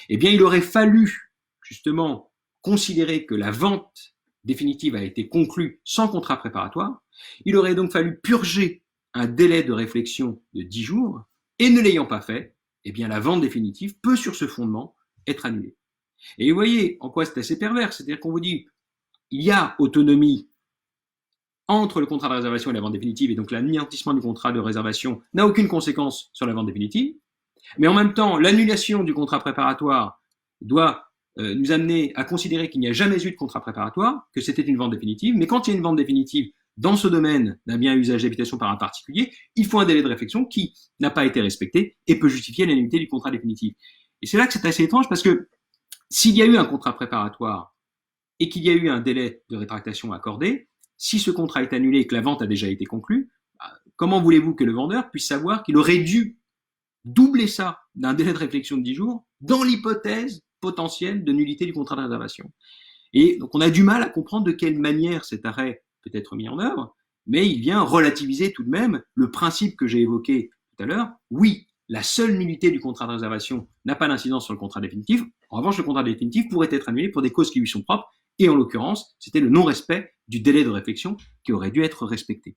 eh bien, il aurait fallu justement considérer que la vente définitive a été conclue sans contrat préparatoire. Il aurait donc fallu purger un délai de réflexion de 10 jours, et ne l'ayant pas fait, eh bien, la vente définitive peut, sur ce fondement, être annulée. Et vous voyez en quoi c'est assez pervers, c'est-à-dire qu'on vous dit, il y a autonomie entre le contrat de réservation et la vente définitive, et donc l'anéantissement du contrat de réservation n'a aucune conséquence sur la vente définitive, mais en même temps, l'annulation du contrat préparatoire doit nous amener à considérer qu'il n'y a jamais eu de contrat préparatoire, que c'était une vente définitive, mais quand il y a une vente définitive dans ce domaine d'un bien à usage d'habitation par un particulier, il faut un délai de réflexion qui n'a pas été respecté et peut justifier la nullité du contrat définitif. Et c'est là que c'est assez étrange parce que s'il y a eu un contrat préparatoire et qu'il y a eu un délai de rétractation accordé, si ce contrat est annulé et que la vente a déjà été conclue, comment voulez-vous que le vendeur puisse savoir qu'il aurait dû doubler ça d'un délai de réflexion de 10 jours dans l'hypothèse potentielle de nullité du contrat de réservation? Et donc on a du mal à comprendre de quelle manière cet arrêt peut être mis en œuvre, mais il vient relativiser tout de même le principe que j'ai évoqué tout à l'heure. Oui, la seule nullité du contrat de réservation n'a pas d'incidence sur le contrat définitif. En revanche, le contrat définitif pourrait être annulé pour des causes qui lui sont propres, et en l'occurrence, c'était le non-respect du délai de réflexion qui aurait dû être respecté.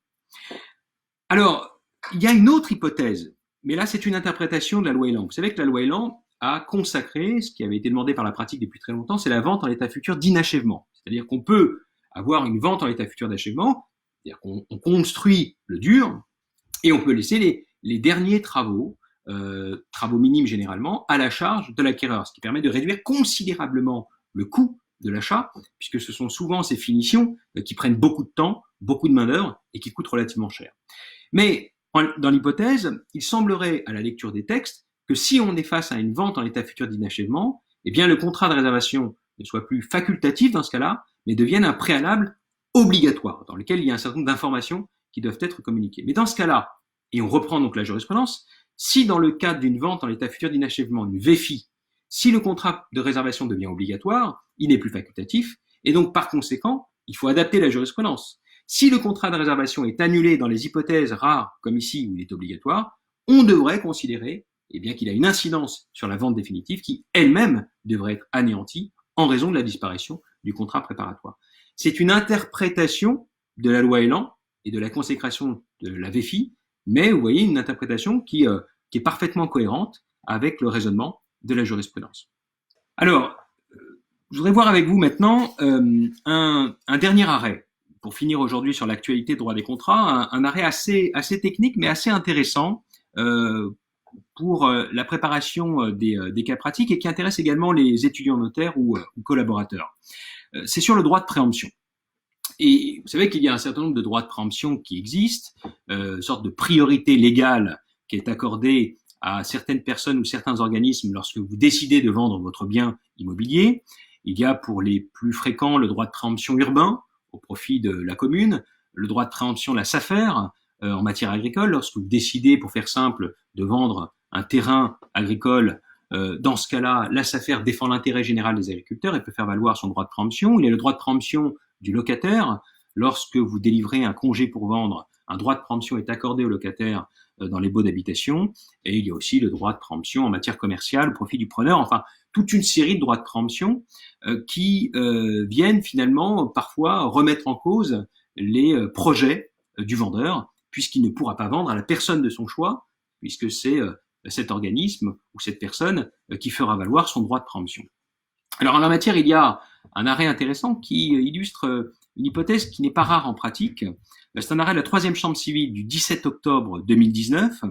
Alors, il y a une autre hypothèse Mais là, c'est une interprétation de la loi Elan. Vous savez que la loi Elan a consacré ce qui avait été demandé par la pratique depuis très longtemps, c'est la vente en état futur d'inachèvement. C'est-à-dire qu'on peut avoir une vente en état futur d'achèvement, c'est-à-dire qu'on construit le dur, et on peut laisser les derniers travaux, travaux minimes généralement, à la charge de l'acquéreur, ce qui permet de réduire considérablement le coût de l'achat, puisque ce sont souvent ces finitions qui prennent beaucoup de temps, beaucoup de main-d'œuvre et qui coûtent relativement cher. Mais dans l'hypothèse, il semblerait, à la lecture des textes, que si on est face à une vente en état futur d'inachèvement, eh bien le contrat de réservation ne soit plus facultatif dans ce cas-là, mais devienne un préalable obligatoire, dans lequel il y a un certain nombre d'informations qui doivent être communiquées. Mais dans ce cas-là, et on reprend donc la jurisprudence, si dans le cadre d'une vente en état futur d'inachèvement, une VFI, si le contrat de réservation devient obligatoire, il n'est plus facultatif, et donc par conséquent, il faut adapter la jurisprudence. Si le contrat de réservation est annulé dans les hypothèses rares, comme ici où il est obligatoire, on devrait considérer qu'il a une incidence sur la vente définitive qui elle-même devrait être anéantie en raison de la disparition du contrat préparatoire. C'est une interprétation de la loi Elan et de la consécration de la VFI, mais vous voyez une interprétation qui est parfaitement cohérente avec le raisonnement de la jurisprudence. Alors, je voudrais voir avec vous maintenant un dernier arrêt, pour finir aujourd'hui sur l'actualité du droit des contrats, un arrêt assez technique mais assez intéressant pour la préparation des cas pratiques et qui intéresse également les étudiants notaires ou collaborateurs. C'est sur le droit de préemption. Et vous savez qu'il y a un certain nombre de droits de préemption qui existent, une sorte de priorité légale qui est accordée à certaines personnes ou certains organismes lorsque vous décidez de vendre votre bien immobilier. Il y a pour les plus fréquents le droit de préemption urbain au profit de la commune, le droit de préemption la SAFER en matière agricole, lorsque vous décidez, pour faire simple, de vendre un terrain agricole. Dans ce cas-là, la SAFER défend l'intérêt général des agriculteurs et peut faire valoir son droit de préemption. Il y a le droit de préemption du locataire. Lorsque vous délivrez un congé pour vendre, un droit de préemption est accordé au locataire dans les baux d'habitation. Et il y a aussi le droit de préemption en matière commerciale au profit du preneur. Enfin, toute une série de droits de préemption qui viennent finalement parfois remettre en cause les projets du vendeur, puisqu'il ne pourra pas vendre à la personne de son choix, puisque c'est cet organisme ou cette personne qui fera valoir son droit de préemption. Alors en la matière, il y a un arrêt intéressant qui illustre une hypothèse qui n'est pas rare en pratique. C'est un arrêt de la 3e chambre civile du 17 octobre 2019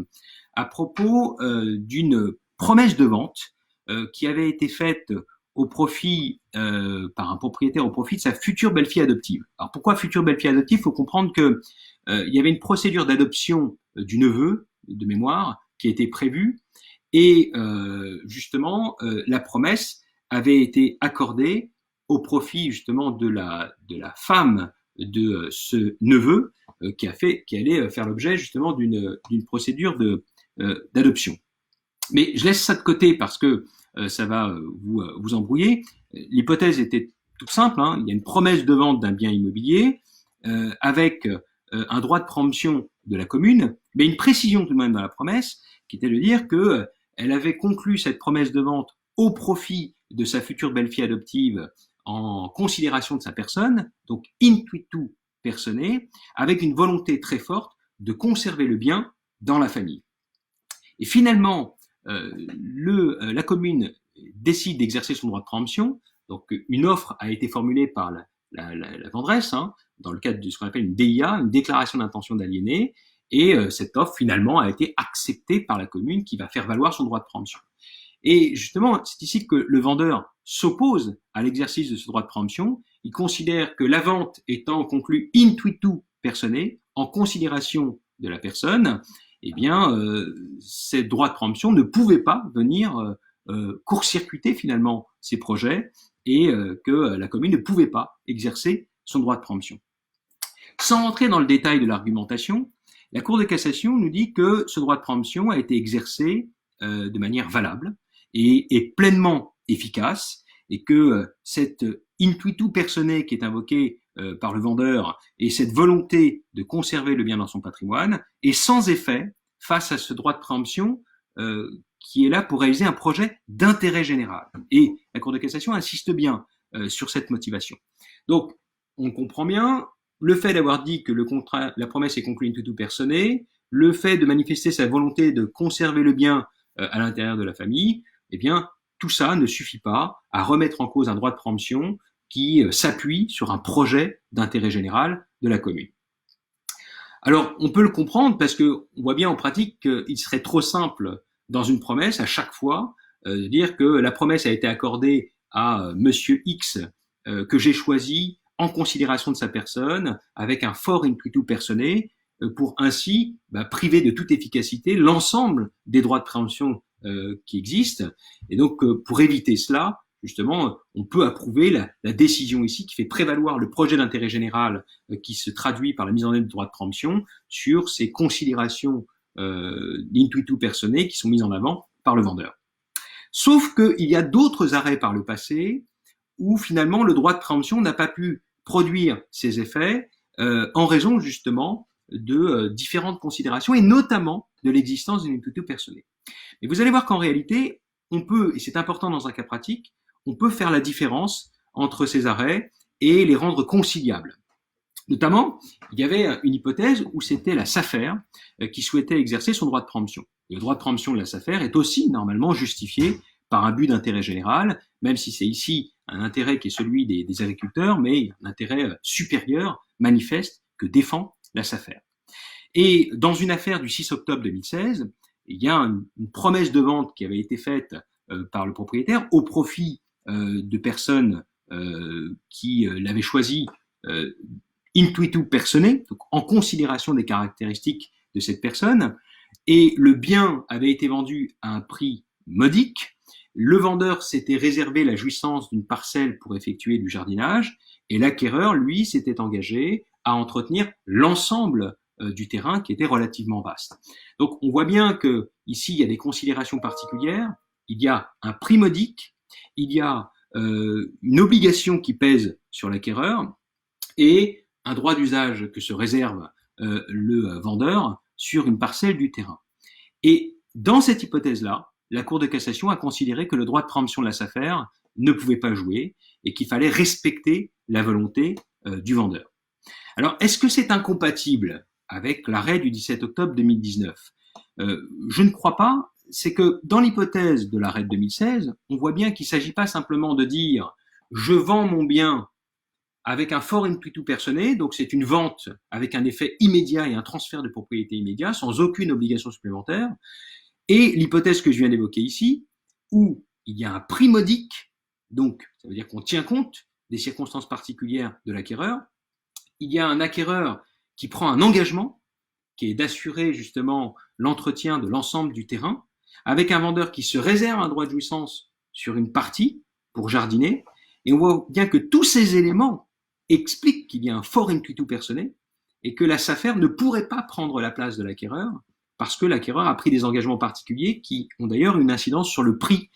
à propos d'une promesse de vente qui avait été faite au profit par un propriétaire au profit de sa future belle-fille adoptive. Alors pourquoi future belle-fille adoptive? Il faut comprendre que il y avait une procédure d'adoption du neveu de mémoire qui était prévue et justement la promesse avait été accordée au profit justement de la femme de ce neveu qui allait faire l'objet justement d'une procédure d'adoption. Mais je laisse ça de côté parce que ça va vous embrouiller. L'hypothèse était toute simple, hein. Il y a une promesse de vente d'un bien immobilier avec un droit de préemption de la commune, mais une précision tout de même dans la promesse qui était de dire que elle avait conclu cette promesse de vente au profit de sa future belle-fille adoptive en considération de sa personne, donc intuitu personae, avec une volonté très forte de conserver le bien dans la famille. Et finalement, la commune décide d'exercer son droit de préemption, donc une offre a été formulée par la vendresse, hein, dans le cadre de ce qu'on appelle une DIA, une déclaration d'intention d'aliéner, et cette offre finalement a été acceptée par la commune qui va faire valoir son droit de préemption. Et justement, c'est ici que le vendeur s'oppose à l'exercice de ce droit de préemption. Il considère que la vente étant conclue intuitu personae, en considération de la personne, eh bien, ces droits de préemption ne pouvaient pas venir court-circuiter finalement ces projets et que la commune ne pouvait pas exercer son droit de préemption. Sans entrer dans le détail de l'argumentation, la Cour de cassation nous dit que ce droit de préemption a été exercé de manière valable et pleinement efficace, et que cette intuitu personae qui est invoquée par le vendeur et cette volonté de conserver le bien dans son patrimoine est sans effet face à ce droit de préemption qui est là pour réaliser un projet d'intérêt général. Et la Cour de cassation insiste bien sur cette motivation. Donc, on comprend bien le fait d'avoir dit que la promesse est conclue intuitu personae, le fait de manifester sa volonté de conserver le bien à l'intérieur de la famille, eh bien, tout ça ne suffit pas à remettre en cause un droit de préemption qui s'appuie sur un projet d'intérêt général de la commune. Alors, on peut le comprendre parce que on voit bien en pratique qu'il serait trop simple dans une promesse à chaque fois de dire que la promesse a été accordée à Monsieur X que j'ai choisi en considération de sa personne avec un fort intuitu personné pour ainsi priver de toute efficacité l'ensemble des droits de préemption qui existent. Et donc, pour éviter cela, justement, on peut approuver la décision ici qui fait prévaloir le projet d'intérêt général qui se traduit par la mise en œuvre du droit de préemption sur ces considérations d'intuitu personné qui sont mises en avant par le vendeur. Sauf qu'il y a d'autres arrêts par le passé où finalement le droit de préemption n'a pas pu produire ses effets en raison justement de différentes considérations et notamment de l'existence d'une intuitu personné. Mais vous allez voir qu'en réalité, on peut, et c'est important dans un cas pratique, on peut faire la différence entre ces arrêts et les rendre conciliables. Notamment, il y avait une hypothèse où c'était la SAFER qui souhaitait exercer son droit de préemption. Le droit de préemption de la SAFER est aussi normalement justifié par un but d'intérêt général, même si c'est ici un intérêt qui est celui des agriculteurs, mais un intérêt supérieur, manifeste, que défend la SAFER. Et dans une affaire du 6 octobre 2016, il y a une promesse de vente qui avait été faite par le propriétaire au profit de personnes qui l'avaient choisi intuitu personné, donc en considération des caractéristiques de cette personne, et le bien avait été vendu à un prix modique. Le vendeur s'était réservé la jouissance d'une parcelle pour effectuer du jardinage, et l'acquéreur, lui, s'était engagé à entretenir l'ensemble du terrain qui était relativement vaste. Donc on voit bien que ici il y a des considérations particulières, il y a un prix modique, il y a une obligation qui pèse sur l'acquéreur et un droit d'usage que se réserve le vendeur sur une parcelle du terrain. Et dans cette hypothèse-là, la Cour de cassation a considéré que le droit de préemption de la SAFER ne pouvait pas jouer et qu'il fallait respecter la volonté du vendeur. Alors, est-ce que c'est incompatible avec l'arrêt du 17 octobre 2019 ? Je ne crois pas. C'est que dans l'hypothèse de l'arrêt de 2016, on voit bien qu'il ne s'agit pas simplement de dire « je vends mon bien » avec un fort intuitu personné, donc c'est une vente avec un effet immédiat et un transfert de propriété immédiat, sans aucune obligation supplémentaire, et l'hypothèse que je viens d'évoquer ici, où il y a un prix modique, donc ça veut dire qu'on tient compte des circonstances particulières de l'acquéreur, il y a un acquéreur qui prend un engagement, qui est d'assurer justement l'entretien de l'ensemble du terrain, avec un vendeur qui se réserve un droit de jouissance sur une partie pour jardiner, et on voit bien que tous ces éléments expliquent qu'il y a un fort intuitu personné et que la SAFER ne pourrait pas prendre la place de l'acquéreur parce que l'acquéreur a pris des engagements particuliers qui ont d'ailleurs une incidence sur le prix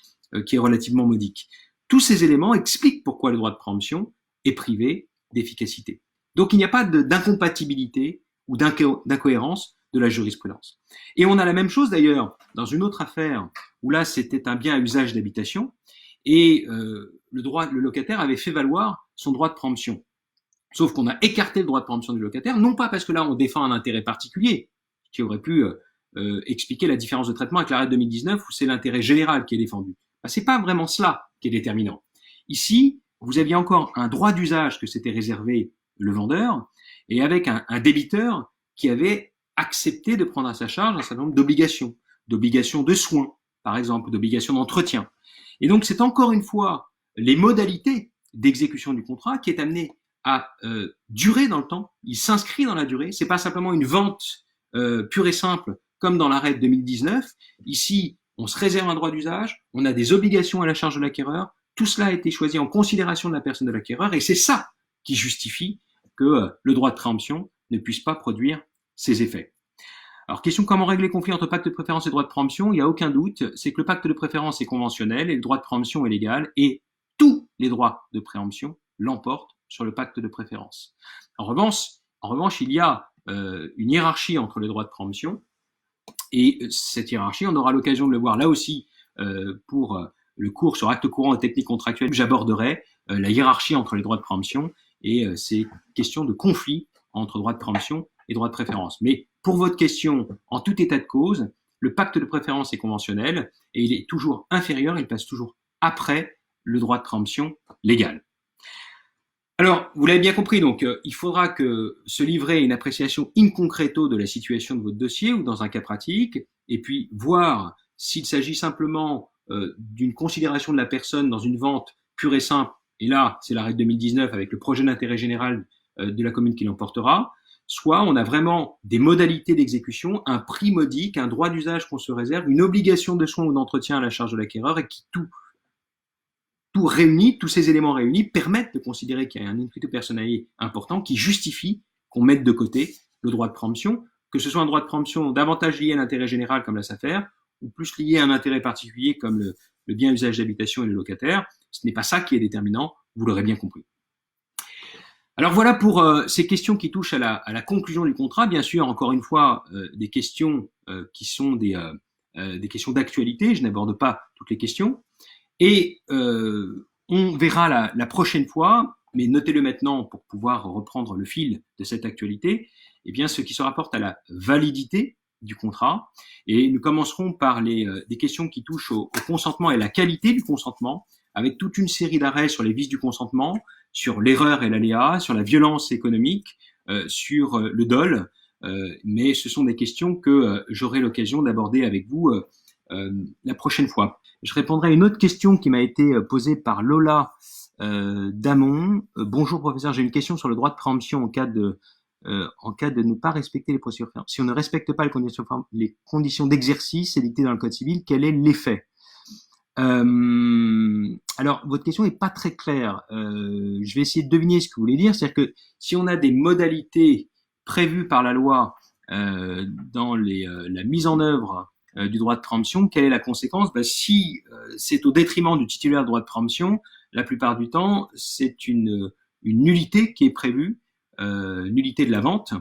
qui est relativement modique. Tous ces éléments expliquent pourquoi le droit de préemption est privé d'efficacité. Donc il n'y a pas d'incompatibilité ou d'incohérence de la jurisprudence. Et on a la même chose d'ailleurs dans une autre affaire où là c'était un bien à usage d'habitation et le locataire avait fait valoir son droit de préemption. Sauf qu'on a écarté le droit de préemption du locataire, non pas parce que là on défend un intérêt particulier qui aurait pu expliquer la différence de traitement avec l'arrêt de 2019 où c'est l'intérêt général qui est défendu. Ben, c'est pas vraiment cela qui est déterminant. Ici, vous aviez encore un droit d'usage que s'était réservé le vendeur et avec un débiteur qui avait accepté de prendre à sa charge un certain nombre d'obligations de soins, par exemple, d'obligations d'entretien. Et donc, c'est encore une fois les modalités d'exécution du contrat qui est amené à durer dans le temps. Il s'inscrit dans la durée. C'est pas simplement une vente pure et simple comme dans l'arrêt de 2019. Ici, on se réserve un droit d'usage, on a des obligations à la charge de l'acquéreur. Tout cela a été choisi en considération de la personne de l'acquéreur et c'est ça qui justifie que le droit de préemption ne puisse pas produire ses effets. Alors, question comment régler les conflits entre pacte de préférence et droit de préemption? Il n'y a aucun doute, c'est que le pacte de préférence est conventionnel et le droit de préemption est légal et tous les droits de préemption l'emportent sur le pacte de préférence. En revanche, il y a une hiérarchie entre les droits de préemption et cette hiérarchie, on aura l'occasion de le voir là aussi pour le cours sur actes courants et techniques contractuelles. J'aborderai la hiérarchie entre les droits de préemption et ces questions de conflit entre droit de préemption et droit de préférence. Mais pour votre question, en tout état de cause, le pacte de préférence est conventionnel et il est toujours inférieur, il passe toujours après le droit de préemption légal. Alors, vous l'avez bien compris, donc il faudra que se livrer une appréciation in concreto de la situation de votre dossier ou dans un cas pratique, et puis voir s'il s'agit simplement d'une considération de la personne dans une vente pure et simple, et là, c'est l'arrêt de 2019 avec le projet d'intérêt général de la commune qui l'emportera, soit on a vraiment des modalités d'exécution, un prix modique, un droit d'usage qu'on se réserve, une obligation de soins ou d'entretien à la charge de l'acquéreur, et qui tout réuni, tous ces éléments réunis permettent de considérer qu'il y a un intuitu personae important qui justifie qu'on mette de côté le droit de préemption, que ce soit un droit de préemption davantage lié à l'intérêt général comme la SAFER, ou plus lié à un intérêt particulier comme le bien usage d'habitation et le locataire. Ce n'est pas ça qui est déterminant, vous l'aurez bien compris. Alors voilà pour ces questions qui touchent à la conclusion du contrat. Bien sûr, encore une fois, des questions qui sont des questions d'actualité. Je n'aborde pas toutes les questions. Et on verra la prochaine fois, mais notez-le maintenant pour pouvoir reprendre le fil de cette actualité, eh bien, ce qui se rapporte à la validité du contrat. Et nous commencerons par des questions qui touchent au consentement et la qualité du consentement, avec toute une série d'arrêts sur les vices du consentement, sur l'erreur et l'aléa, sur la violence économique, sur le dol. Mais ce sont des questions que j'aurai l'occasion d'aborder avec vous la prochaine fois. Je répondrai à une autre question qui m'a été posée par Lola Damon. Bonjour professeur, j'ai une question sur le droit de préemption en cas de ne pas respecter les procédures. Si on ne respecte pas les conditions d'exercice édictées dans le Code civil, quel est l'effet? Alors, votre question n'est pas très claire. Je vais essayer de deviner ce que vous voulez dire. C'est-à-dire que si on a des modalités prévues par la loi dans la mise en œuvre du droit de préemption, quelle est la conséquence? Si c'est au détriment du titulaire de droit de préemption, la plupart du temps, c'est une nullité qui est prévue, nullité de la vente,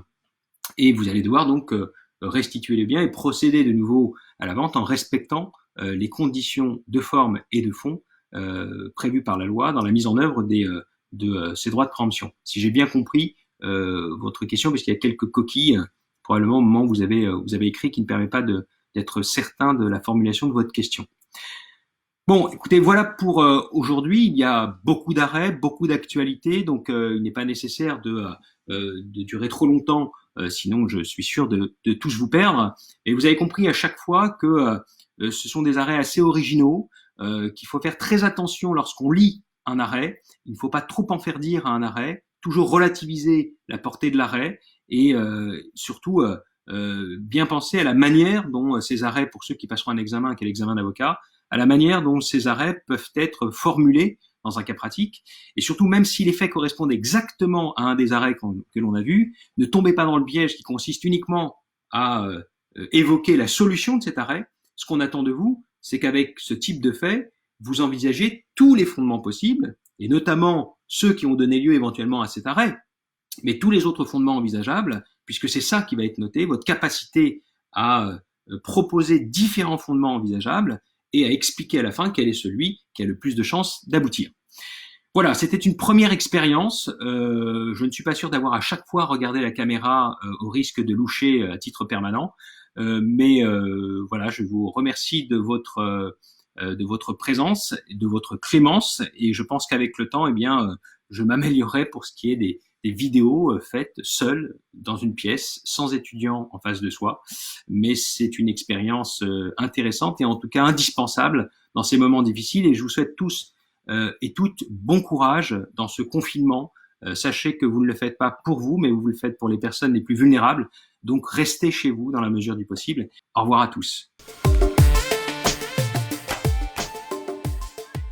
et vous allez devoir donc restituer les biens et procéder de nouveau à la vente en respectant les conditions de forme et de fond prévues par la loi dans la mise en œuvre de ces droits de préemption. Si j'ai bien compris votre question, puisqu'il y a quelques coquilles, probablement au moment où vous avez écrit, qui ne permet pas d'être certain de la formulation de votre question. Bon, écoutez, voilà pour aujourd'hui. Il y a beaucoup d'arrêts, beaucoup d'actualités, donc il n'est pas nécessaire de durer trop longtemps, sinon je suis sûr de tous vous perdre. Et vous avez compris à chaque fois que ce sont des arrêts assez originaux, qu'il faut faire très attention lorsqu'on lit un arrêt. Il ne faut pas trop en faire dire à un arrêt, toujours relativiser la portée de l'arrêt et surtout bien penser à la manière dont ces arrêts, pour ceux qui passeront un examen, qui est l'examen d'avocat, à la manière dont ces arrêts peuvent être formulés dans un cas pratique. Et surtout, même si les faits correspondent exactement à un des arrêts que l'on a vu, ne tombez pas dans le piège qui consiste uniquement à évoquer la solution de cet arrêt. Ce qu'on attend de vous, c'est qu'avec ce type de fait, vous envisagez tous les fondements possibles, et notamment ceux qui ont donné lieu éventuellement à cet arrêt, mais tous les autres fondements envisageables, puisque c'est ça qui va être noté, votre capacité à proposer différents fondements envisageables et à expliquer à la fin quel est celui qui a le plus de chances d'aboutir. Voilà, c'était une première expérience. Je ne suis pas sûr d'avoir à chaque fois regardé la caméra au risque de loucher à titre permanent, mais voilà, je vous remercie de votre présence, de votre clémence, et je pense qu'avec le temps, eh bien, je m'améliorerai pour ce qui est des vidéos faites seul dans une pièce, sans étudiant en face de soi. Mais c'est une expérience intéressante et en tout cas indispensable dans ces moments difficiles. Et je vous souhaite tous et toutes bon courage dans ce confinement. Sachez que vous ne le faites pas pour vous, mais vous le faites pour les personnes les plus vulnérables. Donc restez chez vous dans la mesure du possible. Au revoir à tous.